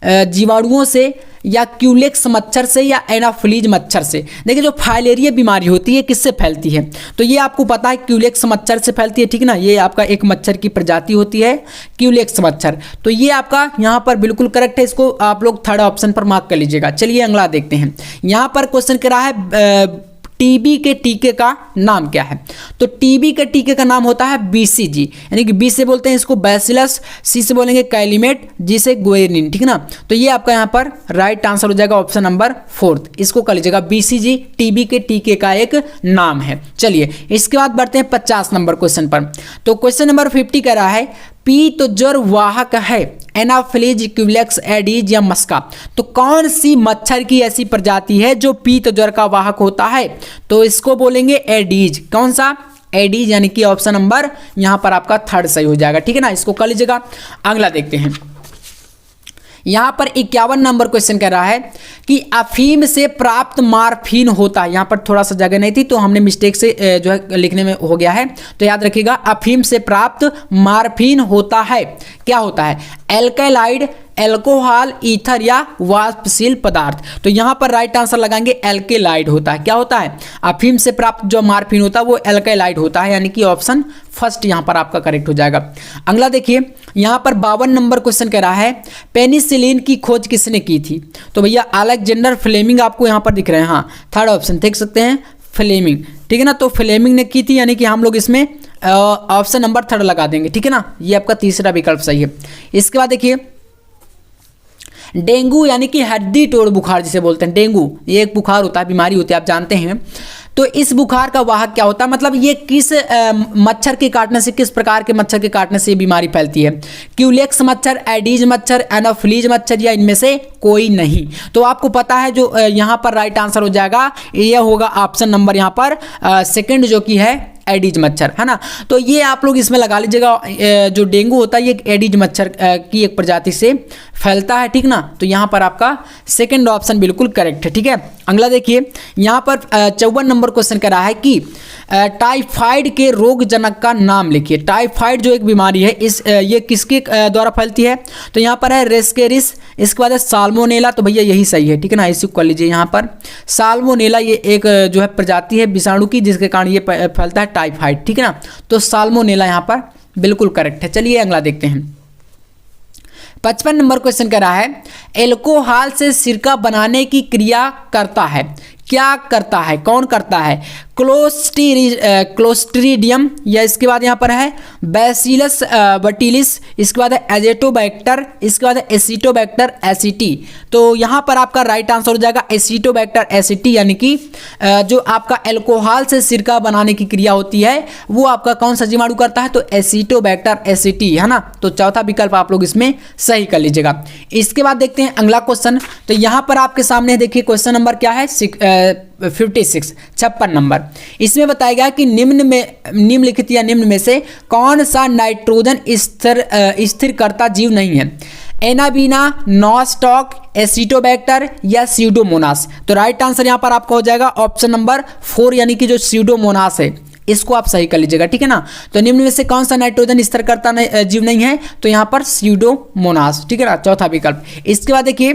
जीवाणुओं से, या क्यूलेक्स मच्छर से, या एनाफिलीज मच्छर से। देखिए जो फाइलेरिया बीमारी होती है किससे फैलती है? तो ये आपको पता है क्यूलेक्स मच्छर से फैलती है, ठीक ना। ये आपका एक मच्छर की प्रजाति होती है क्यूलेक्स मच्छर। तो ये आपका यहाँ पर बिल्कुल करेक्ट है, इसको आप लोग थर्ड ऑप्शन पर मार्क कर लीजिएगा। चलिए अगला देखते हैं। यहाँ पर क्वेश्चन कर रहा है टीबी के टीके का नाम क्या है? तो टीबी के टीके का नाम होता है बीसीजी, यानी कि बी से बोलते हैं इसको बैसिलस, सी से बोलेंगे कैलिमेट, जी से गुएनिन, ठीक ना। तो ये आपका यहाँ पर राइट आंसर हो जाएगा ऑप्शन नंबर 4, इसको कर लीजिएगा। बीसीजी टीबी के टीके का एक नाम है। चलिए इसके बाद बढ़ते हैं 50 नंबर क्वेश्चन पर। तो क्वेश्चन नंबर 50 कह रहा है पीत ज्वर वाहक है एनाफिलीज, क्यूलेक्स, एडीज या मस्का। तो कौन सी मच्छर की ऐसी प्रजाति है जो पीत ज्वर का वाहक होता है? तो इसको बोलेंगे एडीज। कौन सा? एडीज, यानी कि ऑप्शन नंबर यहां पर आपका थर्ड सही हो जाएगा, ठीक है ना। इसको कर लीजिएगा। अगला देखते हैं। यहाँ पर 51 नंबर क्वेश्चन कह रहा है कि अफीम से प्राप्त मार्फिन होता है। यहाँ पर थोड़ा सा जगह नहीं थी तो हमने मिस्टेक से जो है लिखने में हो गया है, तो याद रखिएगा अफीम से प्राप्त मार्फिन होता है। क्या होता है? एल्केलाइड, एल्कोहल, ईथर या वाष्पशील पदार्थ। तो यहाँ पर राइट आंसर लगाएंगे एल्केलाइड होता है। क्या होता है? अफीम से प्राप्त जो मार्फिन होता है वो एल्केलाइड होता है, यानी कि ऑप्शन फर्स्ट यहाँ पर आपका करेक्ट हो जाएगा। अगला देखिए, यहाँ पर 52 नंबर क्वेश्चन कह रहा है पेनिसिलिन की खोज किसने की थी? तो भैया अलेक्जेंडर फ्लेमिंग आपको यहाँ पर दिख रहे हैं। हाँ, थर्ड ऑप्शन देख सकते हैं, फ्लेमिंग, ठीक है ना। तो फ्लेमिंग ने की थी, यानी कि हम लोग इसमें ऑप्शन नंबर थर्ड लगा देंगे, ठीक है ना। ये आपका तीसरा विकल्प सही है। इसके बाद देखिए डेंगू, यानी कि हड्डी तोड़ बुखार जिसे बोलते हैं, डेंगू ये एक बुखार होता है, बीमारी होती है, आप जानते हैं। तो इस बुखार का वाहक क्या होता है? मतलब ये किस मच्छर के काटने से, किस प्रकार के मच्छर के काटने से ये बीमारी फैलती है? क्यूलेक्स मच्छर, एडीज मच्छर, एनाफिलीज मच्छर, या इनमें से कोई नहीं? तो आपको पता है जो यहाँ पर राइट आंसर हो जाएगा ये होगा ऑप्शन नंबर यहाँ पर सेकंड, जो कि है एडीज मच्छर, है ना। तो ये आप लोग इसमें लगा लीजिएगा। जो डेंगू होता है ये एडीज मच्छर की एक प्रजाति से फैलता है, ठीक ना। तो यहाँ पर आपका सेकंड ऑप्शन बिल्कुल करेक्ट है, ठीक है। अगला देखिए, यहाँ पर 54 नंबर क्वेश्चन कर रहा है कि टाइफाइड के रोग जनक का नाम लिखिए। टाइफाइड जो एक बीमारी है ये किसके द्वारा फैलती है? तो यहाँ पर है रेस्केरिस, इसके बाद है साल्मोनेला। तो भैया यही सही है, ठीक है ना। इसी को कर लीजिए। यहाँ पर साल्मोनेला ये एक जो है प्रजाति है विषाणु की, जिसके कारण ये फैलता है टाइफाइड, ठीक है ना। तो साल्मोनेला यहाँ पर बिल्कुल करेक्ट है। चलिए अगला देखते हैं। 55 नंबर क्वेश्चन कर रहा है एल्कोहल से सिरका बनाने की क्रिया करता है। क्या करता है? कौन करता है? क्लोस्ट्रीडियम, या इसके बाद यहाँ पर है बैसिलस बटिलिस, इसके बाद है एजेटोबैक्टर, इसके बाद है एसिटोबैक्टर एसिटी। तो यहाँ पर आपका राइट आंसर हो जाएगा एसिटोबैक्टर एसिटी, यानी कि जो आपका एल्कोहल से सिरका बनाने की क्रिया होती है वो आपका कौन सा जीवाणु करता है? तो एसिटोबैक्टर एसिटी, है ना। तो चौथा विकल्प आप लोग इसमें सही कर लीजिएगा। इसके बाद देखते हैं अगला क्वेश्चन। तो यहाँ पर आपके सामने देखिए क्वेश्चन नंबर क्या है 56 नंबर। इसमें बताया गया कि निम्नलिखित या निम्न में से कौन सा नाइट्रोजन स्थिरकर्ता जीव नहीं है? एनाबीना, नॉस्टॉक, एसिटोबैक्टर या स्यूडोमोनास। तो राइट आंसर यहां पर आपका हो जाएगा ऑप्शन नंबर 4, यानी कि जो स्यूडोमोनास है इसको आप सही कर लीजिएगा, ठीक है ना। तो निम्न में से कौन सा नाइट्रोजन स्थिरकर्ता जीव नहीं है? तो यहाँ पर स्यूडोमोनास, ठीक है ना, चौथा विकल्प। इसके बाद देखिए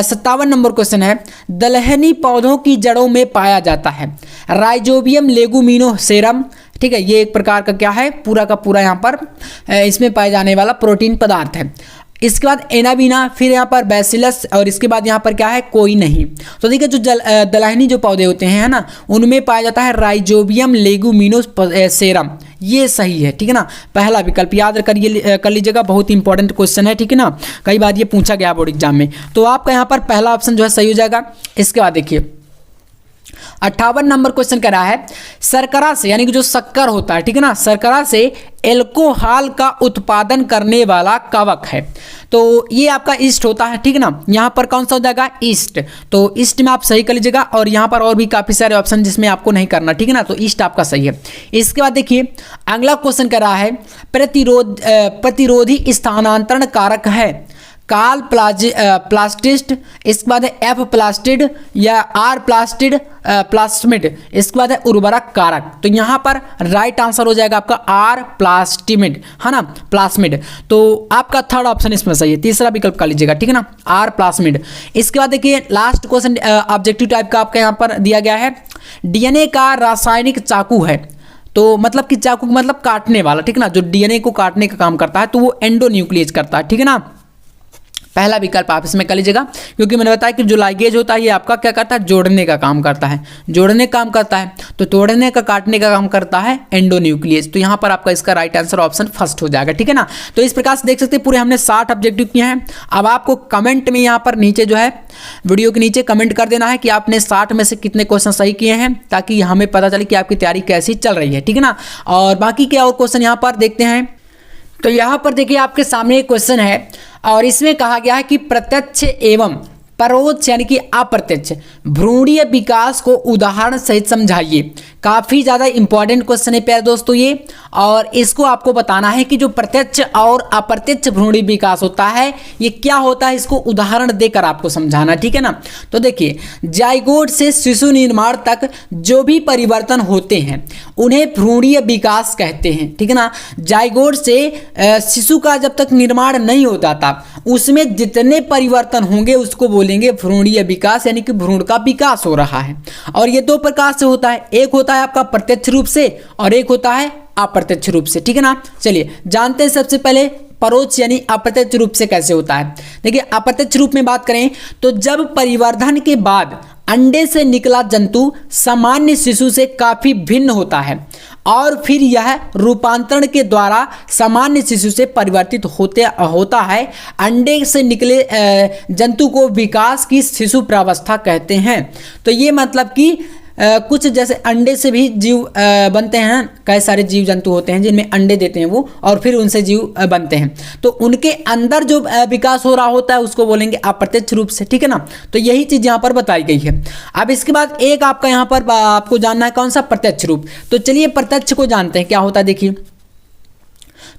57 नंबर क्वेश्चन है दलहनी पौधों की जड़ों में पाया जाता है राइजोबियम लेगुमिनोसेरम, ठीक है। ये एक प्रकार का क्या है? पूरा का पूरा यहाँ पर इसमें पाए जाने वाला प्रोटीन पदार्थ है। इसके बाद एनाबीना, फिर यहाँ पर बैसिलस, और इसके बाद यहाँ पर क्या है? कोई नहीं। तो देखिए जो दलहनी जो पौधे होते हैं, है ना, उनमें पाया जाता है राइजोबियम लेगुमिनोसेरम, ये सही है, ठीक है ना। पहला विकल्प याद कर लीजिएगा, बहुत इंपॉर्टेंट क्वेश्चन है, ठीक है ना। कई बार ये पूछा गया बोर्ड एग्जाम में। तो आपका यहाँ पर पहला ऑप्शन जो है सही हो जाएगा। इसके बाद देखिए 58 नंबर क्वेश्चन कर रहा है शर्करा से, यानी कि जो शक्कर होता है, ठीक है ना, शर्करा से एल्कोहल का उत्पादन करने वाला कवक है। तो ये आपका ईस्ट होता है, ठीक है ना। यहाँ पर कौन सा हो जाएगा? ईस्ट। तो ईस्ट में आप सही कर लीजिएगा, और यहाँ पर और भी काफी सारे ऑप्शन जिसमें आपको नहीं करना, ठीक है ना। तो ईस्ट आपका सही है। इसके बाद देखिए अगला क्वेश्चन कर रहा है प्रतिरोधी स्थानांतरण कारक है काल प्लास्टिस्ट, इसके बाद है एफ प्लास्टिड या आर प्लास्टिड प्लास्टमिड, इसके बाद है उर्वरक कारक। तो यहाँ पर राइट आंसर हो जाएगा आपका आर प्लास्टिमिड, है ना, प्लास्मिड। तो आपका थर्ड ऑप्शन इसमें सही है, तीसरा विकल्प कर लीजिएगा, ठीक है ना, आर प्लास्मिड। इसके बाद देखिए लास्ट क्वेश्चन ऑब्जेक्टिव टाइप का आपका यहाँ पर दिया गया है, डीएनए का रासायनिक चाकू है, तो मतलब कि चाकू मतलब काटने वाला, ठीक है ना, जो डीएनए को काटने का काम करता है, तो वो एंडोन्यूक्लियस करता है, ठीक है ना। पहला विकल्प आप इसमें कर लीजिएगा, क्योंकि मैंने बताया कि जो लाइगेज होता है ये आपका क्या करता है, जोड़ने का काम करता है, जोड़ने का काम करता है, तो तोड़ने का काटने का काम करता है एंडोन्यूक्लियस। तो यहाँ पर आपका इसका राइट आंसर ऑप्शन फर्स्ट हो जाएगा, ठीक है ना। तो इस प्रकार से देख सकते हैं पूरे हमने 60 ऑब्जेक्टिव किए हैं। अब आपको कमेंट में यहाँ पर नीचे जो है वीडियो के नीचे कमेंट कर देना है कि आपने 60 में से कितने क्वेश्चन सही किए हैं, ताकि हमें पता चले कि आपकी तैयारी कैसी चल रही है, ठीक है ना। और बाकी के और क्वेश्चन यहाँ पर देखते हैं। तो यहाँ पर देखिए आपके सामने एक क्वेश्चन है और इसमें कहा गया है कि प्रत्यक्ष एवं परोक्ष यानी कि अप्रत्यक्ष भ्रूणीय विकास को उदाहरण सहित समझाइए। काफ़ी ज़्यादा इंपॉर्टेंट क्वेश्चन है प्यारे दोस्तों ये, और इसको आपको बताना है कि जो प्रत्यक्ष और अप्रत्यक्ष भ्रूणीय विकास होता है ये क्या होता है, इसको उदाहरण देकर आपको समझाना, ठीक है ना। तो देखिए जाइगोट से शिशु निर्माण तक जो भी परिवर्तन होते हैं उन्हें भ्रूणीय विकास कहते हैं, ठीक है ना। जाइगोट से शिशु का जब तक निर्माण नहीं होता था उसमें जितने परिवर्तन होंगे उसको बोलेंगे भ्रूणीय विकास, यानी कि भ्रूण का विकास हो रहा है। और ये दो प्रकार से होता है, एक होता है आपका प्रत्यक्ष रूप से और एक होता है अप्रत्यक्ष रूप से, ठीक है ना। चलिए जानते हैं सबसे पहले परोक्ष यानी अप्रत्यक्ष रूप से कैसे होता है। देखिए अप्रत्यक्ष रूप में बात करें तो जब परिवर्धन के बाद अंडे से निकला जंतु सामान्य शिशु से काफी भिन्न होता है और फिर यह रूपांतरण के द्वारा सामान्य शिशु से परिवर्तित होता है, अंडे से निकले जंतु को विकास की शिशु प्रावस्था कहते हैं। तो ये मतलब कि कुछ जैसे अंडे से भी जीव बनते हैं, कई सारे जीव जंतु होते हैं जिनमें अंडे देते हैं वो और फिर उनसे जीव बनते हैं, तो उनके अंदर जो विकास हो रहा होता है उसको बोलेंगे अप्रत्यक्ष रूप से, ठीक है ना। तो यही चीज़ यहाँ पर बताई गई है। अब इसके बाद एक आपका यहाँ पर आपको जानना है कौन सा, प्रत्यक्ष रूप। तो चलिए प्रत्यक्ष को जानते हैं क्या होता है। देखिए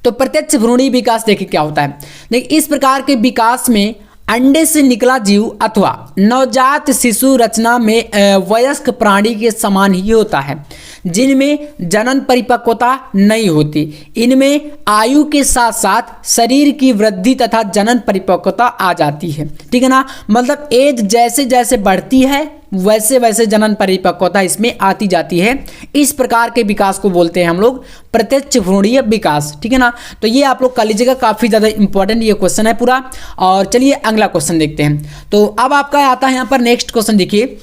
तो प्रत्यक्ष भ्रूणीय विकास देखिए क्या होता है। देखिए इस प्रकार के विकास में अंडे से निकला जीव अथवा नवजात शिशु रचना में वयस्क प्राणी के समान ही होता है, जिनमें जनन परिपक्वता नहीं होती। इनमें आयु के साथ साथ शरीर की वृद्धि तथा जनन परिपक्वता आ जाती है, ठीक है ना। मतलब एज जैसे जैसे बढ़ती है वैसे वैसे जनन परिपक्वता इसमें आती जाती है। इस प्रकार के विकास को बोलते हैं हम लोग प्रत्यक्ष भ्रूणीय विकास, ठीक है ना। तो ये आप लोग कर लीजिएगा, काफ़ी ज़्यादा इंपॉर्टेंट ये क्वेश्चन है पूरा। और चलिए अगला क्वेश्चन देखते हैं। तो अब आपका आता है यहाँ पर नेक्स्ट क्वेश्चन। देखिए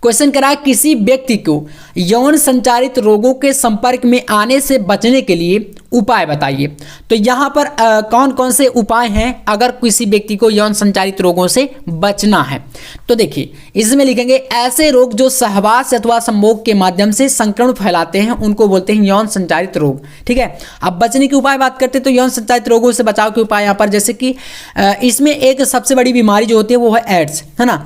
क्वेश्चन करा किसी व्यक्ति को यौन संचारित रोगों के संपर्क में आने से बचने के लिए उपाय बताइए। तो यहाँ पर कौन कौन से उपाय हैं अगर किसी व्यक्ति को यौन संचारित रोगों से बचना है। तो देखिए इसमें लिखेंगे ऐसे रोग जो सहवास अथवा संभोग के माध्यम से संक्रमण फैलाते हैं उनको बोलते हैं यौन संचारित रोग, ठीक है। अब बचने के उपाय बात करते हैं तो यौन संचारित रोगों से बचाव के उपाय यहाँ पर जैसे कि इसमें एक सबसे बड़ी बीमारी जो होती है वो है एड्स, है ना।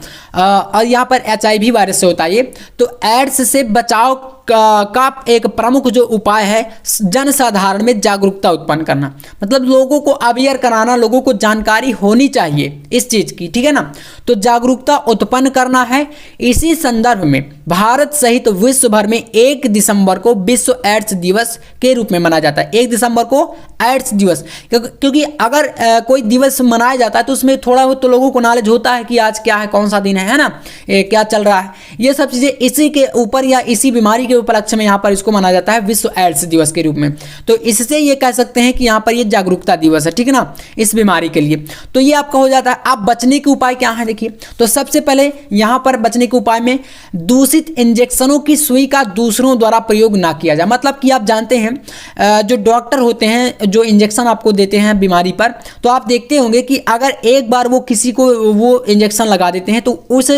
और यहाँ पर HIV वायरस से होता है ये। तो एड्स से बचाव का एक प्रमुख जो उपाय है जनसाधारण में जागरूकता उत्पन्न करना, मतलब लोगों को अवेयर कराना, लोगों को जानकारी होनी चाहिए इस चीज़ की, ठीक है ना। तो जागरूकता उत्पन्न करना है। इसी संदर्भ में भारत सहित विश्व भर में 1 दिसंबर को विश्व एड्स दिवस के रूप में मनाया जाता है। 1 दिसंबर को एड्स दिवस, क्योंकि अगर कोई दिवस मनाया जाता है तो उसमें थोड़ा बहुत तो लोगों को नॉलेज होता है कि आज क्या है, कौन सा दिन है ना, क्या चल रहा है। ये सब चीज़ें इसी के ऊपर या इसी बीमारी के उपलक्ष्य में यहाँ पर इसको मनाया जाता है विश्व एड्स दिवस के रूप में। तो इससे ये कह सकते हैं कि यहाँ पर ये जागरूकता दिवस है, ठीक है ना, इस बीमारी के लिए। तो ये आपका हो जाता है। अब बचने के उपाय क्या है देखिए। तो सबसे पहले यहाँ पर बचने के उपाय में दूषित इंजेक्शनों की सुई का दूसरों द्वारा प्रयोग ना किया जाए। मतलब कि आप जानते हैं जो डॉक्टर होते हैं जो इंजेक्शन आपको देते हैं बीमारी पर, तो आप देखते होंगे कि अगर एक बार वो किसी को वो इंजेक्शन लगा देते हैं तो उस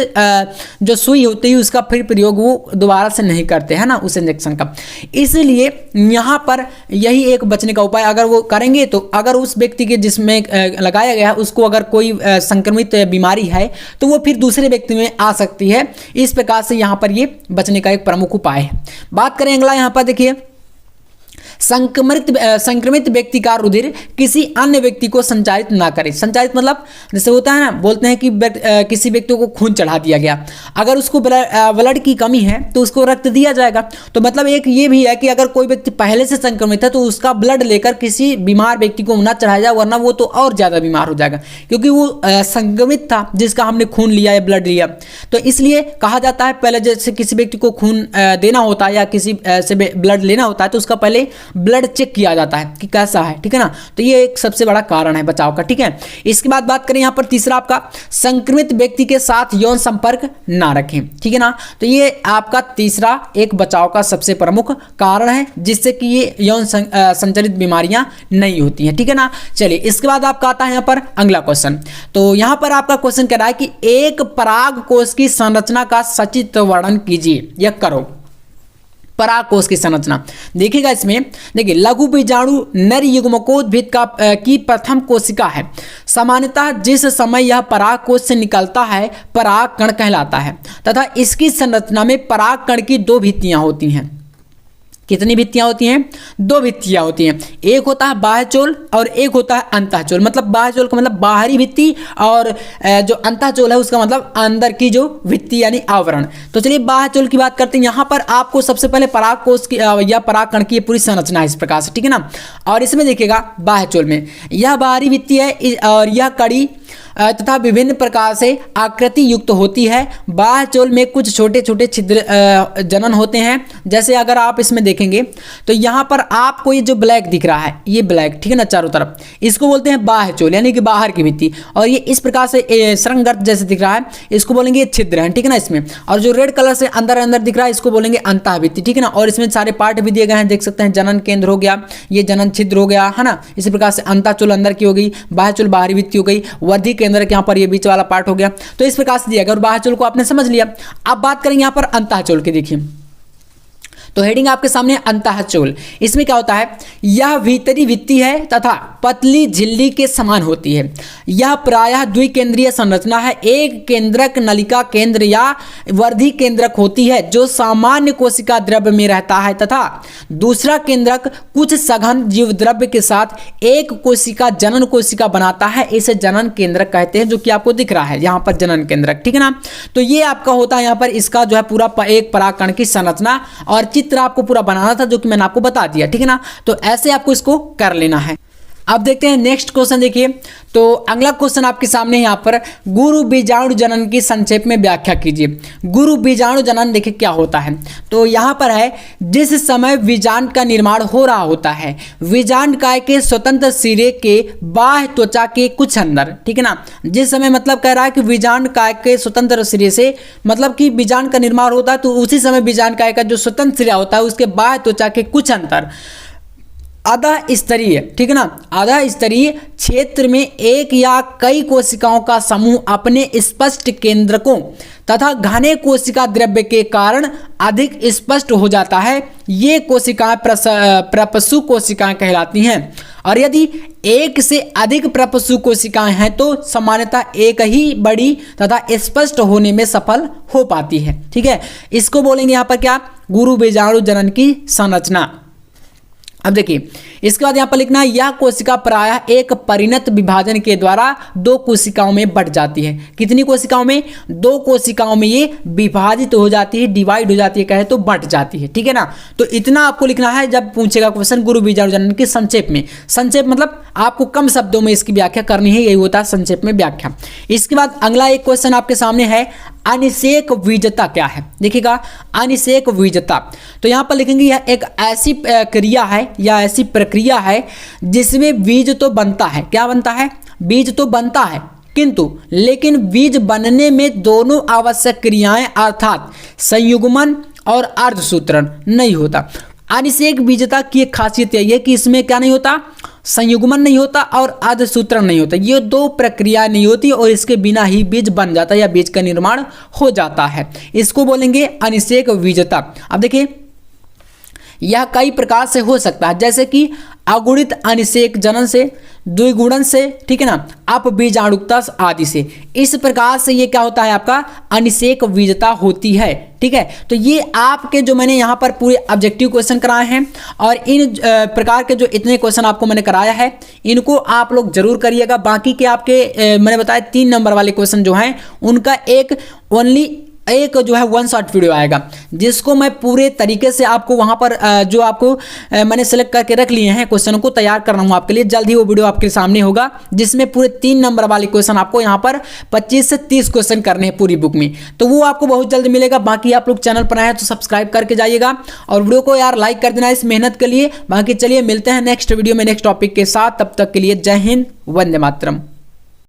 जो सुई होती है उसका फिर प्रयोग वो दोबारा से नहीं करते हैं ना, उस इंजेक्शन का। इसलिए यहाँ पर यही एक बचने का उपाय अगर वो करेंगे तो अगर उस व्यक्ति के जिसमें लगाया गया है उसको अगर कोई संक्रमित बीमारी है तो वो फिर दूसरे व्यक्ति में आ सकती है। इस प्रकार से यहाँ पर ये बचने का एक प्रमुख उपाय है। बात करें अगला, यहाँ पर देखिए संक्रमित व्यक्ति का रुधिर किसी अन्य व्यक्ति को संचारित ना करे। संचारित मतलब जैसे होता है ना, बोलते हैं कि किसी व्यक्ति को खून चढ़ा दिया गया, अगर उसको ब्लड की कमी है तो उसको रक्त दिया जाएगा। तो मतलब एक ये भी है कि अगर कोई व्यक्ति पहले से संक्रमित है तो उसका ब्लड लेकर किसी बीमार व्यक्ति को ना चढ़ाया जाए, वरना वो तो और ज़्यादा बीमार हो जाएगा, क्योंकि वो संक्रमित था जिसका हमने खून लिया या ब्लड लिया। तो इसलिए कहा जाता है पहले जैसे किसी व्यक्ति को खून देना होता है या किसी से ब्लड लेना होता है तो उसका पहले ब्लड चेक किया जाता है कि कैसा है, ठीक है ना। तो ये एक सबसे बड़ा कारण है बचाव का, ठीक है। इसके बाद बात करें यहाँ पर तीसरा आपका, संक्रमित व्यक्ति के साथ यौन संपर्क ना रखें, ठीक है ना। तो ये आपका तीसरा एक बचाव का सबसे प्रमुख कारण है जिससे कि ये यौन संचारित बीमारियां नहीं होती हैं, ठीक है ना। चलिए इसके बाद आपका आता है यहाँ पर अगला क्वेश्चन। तो यहाँ पर आपका क्वेश्चन कह रहा है कि एक पराग कोष की संरचना का सचित्र वर्णन कीजिए या करो। पराग कोष की संरचना देखिएगा, इसमें देखिए लघु बीजाणु नर युग्मकोद्भिद की प्रथम कोशिका है। सामान्यतः जिस समय यह पराग कोष से निकलता है पराग कण कहलाता है तथा इसकी संरचना में पराग कण की दो भित्तियां होती हैं। कितनी भित्तियां होती हैं? दो भित्तियां होती हैं। एक होता है बाह्यचोल और एक होता है अंतःचोल। मतलब बाह्यचोल का मतलब बाहरी भित्ति और जो अंतःचोल है उसका मतलब अंदर की जो भित्ति यानी आवरण। तो चलिए बाह्यचोल की बात करते हैं। यहाँ पर आपको सबसे पहले पराग कोष की या पराग कण की पूरी संरचना है इस प्रकार से, ठीक है ना। और इसमें देखिएगा बाह्यचोल में यह बाहरी भित्ति है और यह कड़ी तथा विभिन्न प्रकार से आकृति युक्त होती है। बाह्यचोल में कुछ छोटे छोटे छिद्र जनन होते हैं। जैसे अगर आप इसमें देखेंगे तो यहाँ पर आपको ये जो ब्लैक दिख रहा है, ये ब्लैक, ठीक है ना, चारों तरफ, इसको बोलते हैं बाह्यचोल यानी कि बाहर की भित्ति। और ये इस प्रकार से श्रृंगर्त जैसे दिख रहा है, इसको बोलेंगे ये छिद्र है, ठीक है ना इसमें। और जो रेड कलर से अंदर अंदर दिख रहा है इसको बोलेंगे अंतः भित्ति, ठीक है ना। और इसमें सारे पार्ट भी दिए गए हैं, देख सकते हैं। जनन केंद्र हो गया, ये जनन छिद्र हो गया, है ना। इसी प्रकार से अंतःचोल अंदर की हो गई, बाह्यचोल बाहरी भित्ति हो गई, वर्धी केंद्र के यहाँ पर ये बीच वाला पार्ट हो गया। तो इस प्रकार से दिया गया और बाह्यचोल को आपने समझ लिया। अब बात करेंगे यहाँ पर अंतःचोल की। देखिए तो हेडिंग आपके सामने अंतःचोल। इसमें क्या होता है, यह भीतरी भित्ति है तथा पतली झिल्ली के समान होती है। यह प्रायः द्विकेंद्रीय संरचना है। एक केंद्रक नलिका केंद्र या वर्धी केंद्रक होती है जो सामान्य कोशिका द्रव्य में रहता है तथा दूसरा केंद्रक कुछ सघन जीव द्रव्य के साथ एक कोशिका जनन कोशिका बनाता है। इसे जनन केंद्रक कहते हैं, जो कि आपको दिख रहा है यहाँ पर जनन केंद्रक, ठीक है ना। तो ये आपका होता है यहाँ पर इसका जो है पूरा एक परागकण की संरचना और चित्र आपको पूरा बनाना था, जो कि मैंने आपको बता दिया, ठीक है ना। तो ऐसे आपको इसको कर लेना है। अब देखते हैं नेक्स्ट क्वेश्चन। देखिए तो अगला क्वेश्चन आपके सामने यहाँ पर, गुरु बीजाणु जनन की संक्षेप में व्याख्या कीजिए। गुरु बीजाणु जनन देखिए क्या होता है। तो यहाँ पर है, जिस समय बीजांड का निर्माण हो रहा होता है बीजांडकाय के स्वतंत्र सिरे के बाह्य त्वचा के कुछ अंदर, ठीक है ना। जिस समय मतलब कह रहा है कि बीजांडकाय के स्वतंत्र सिरे से मतलब कि बीजांड का निर्माण होता है, तो उसी समय बीजांडकाय का जो स्वतंत्र सिरा होता है उसके बाह्य त्वचा के कुछ अंतर अधः स्तरीय, ठीक है ना, अधः स्तरीय क्षेत्र में एक या कई कोशिकाओं का समूह अपने स्पष्ट केंद्रकों तथा घने कोशिका द्रव्य के कारण अधिक स्पष्ट हो जाता है। ये कोशिकाएं प्रपशु कोशिकाएं कहलाती हैं। और यदि एक से अधिक प्रपशु कोशिकाएं हैं तो सामान्यतः एक ही बड़ी तथा स्पष्ट होने में सफल हो पाती है, ठीक है। इसको बोलेंगे यहाँ पर क्या, गुरु बीजाणु जनन की संरचना। अब देखिए इसके बाद यहाँ पर लिखना है, यह कोशिका प्रायः एक परिणत विभाजन के द्वारा दो कोशिकाओं में बढ़ जाती है। कितनी कोशिकाओं में? दो कोशिकाओं में ये विभाजित हो जाती है, डिवाइड हो जाती है, कहे तो बढ़ जाती है, ठीक है ना। तो इतना आपको लिखना है जब पूछेगा क्वेश्चन गुरु बीजाणु जनन की संक्षेप में। संक्षेप मतलब आपको कम शब्दों में इसकी व्याख्या करनी है, यही होता है संक्षेप में व्याख्या। इसके बाद अगला एक क्वेश्चन आपके सामने है, अनिषेक बीजता क्या है। देखिएगा अनिषेक बीजता, तो यहाँ पर लिखेंगे यह एक ऐसी क्रिया है या ऐसी प्रक्रिया है जिसमें बीज तो बनता है। क्या बनता है? बीज तो बनता है, किंतु लेकिन बीज बनने में दोनों आवश्यक क्रियाएं अर्थात संयुग्मन और अर्धसूत्रण नहीं होता। अनिषेक बीजता की एक खासियत यही है कि इसमें क्या नहीं होता, संयुग्मन नहीं होता और अर्धसूत्रण नहीं होता। ये दो प्रक्रिया नहीं होती और इसके बिना ही बीज बन जाता है या बीज का निर्माण हो जाता है। इसको बोलेंगे अनिषेक बीजता। अब देखिए यह कई प्रकार से हो सकता है, जैसे कि अगुणित अनिषेक जनन से, द्विगुणन से, ठीक है ना, अपबीजाणुकता आदि से। इस प्रकार से ये क्या होता है आपका अनिषेक बीजता होती है, ठीक है। तो ये आपके जो मैंने यहाँ पर पूरे ऑब्जेक्टिव क्वेश्चन कराए हैं और इन प्रकार के जो इतने क्वेश्चन आपको मैंने कराया है इनको आप लोग जरूर करिएगा। बाकी के आपके मैंने बताया 3 नंबर वाले क्वेश्चन जो हैं उनका एक जो है 1 शॉट वीडियो आएगा जिसको मैं पूरे तरीके से आपको वहां पर जो आपको मैंने सेलेक्ट करके रख लिए हैं क्वेश्चनों को तैयार कर रहा हूं आपके लिए। जल्द ही वो वीडियो आपके सामने होगा जिसमें पूरे 3 नंबर वाले क्वेश्चन आपको यहां पर 25 से 30 क्वेश्चन करने हैं पूरी बुक में, तो वो आपको बहुत जल्द मिलेगा। बाकी आप लोग चैनल पर आए हैं तो सब्सक्राइब करके जाइएगा और वीडियो को यार लाइक कर देना इस मेहनत के लिए। बाकी चलिए मिलते हैं नेक्स्ट वीडियो में नेक्स्ट टॉपिक के साथ, तब तक के लिए जय हिंद, वंदे मातरम।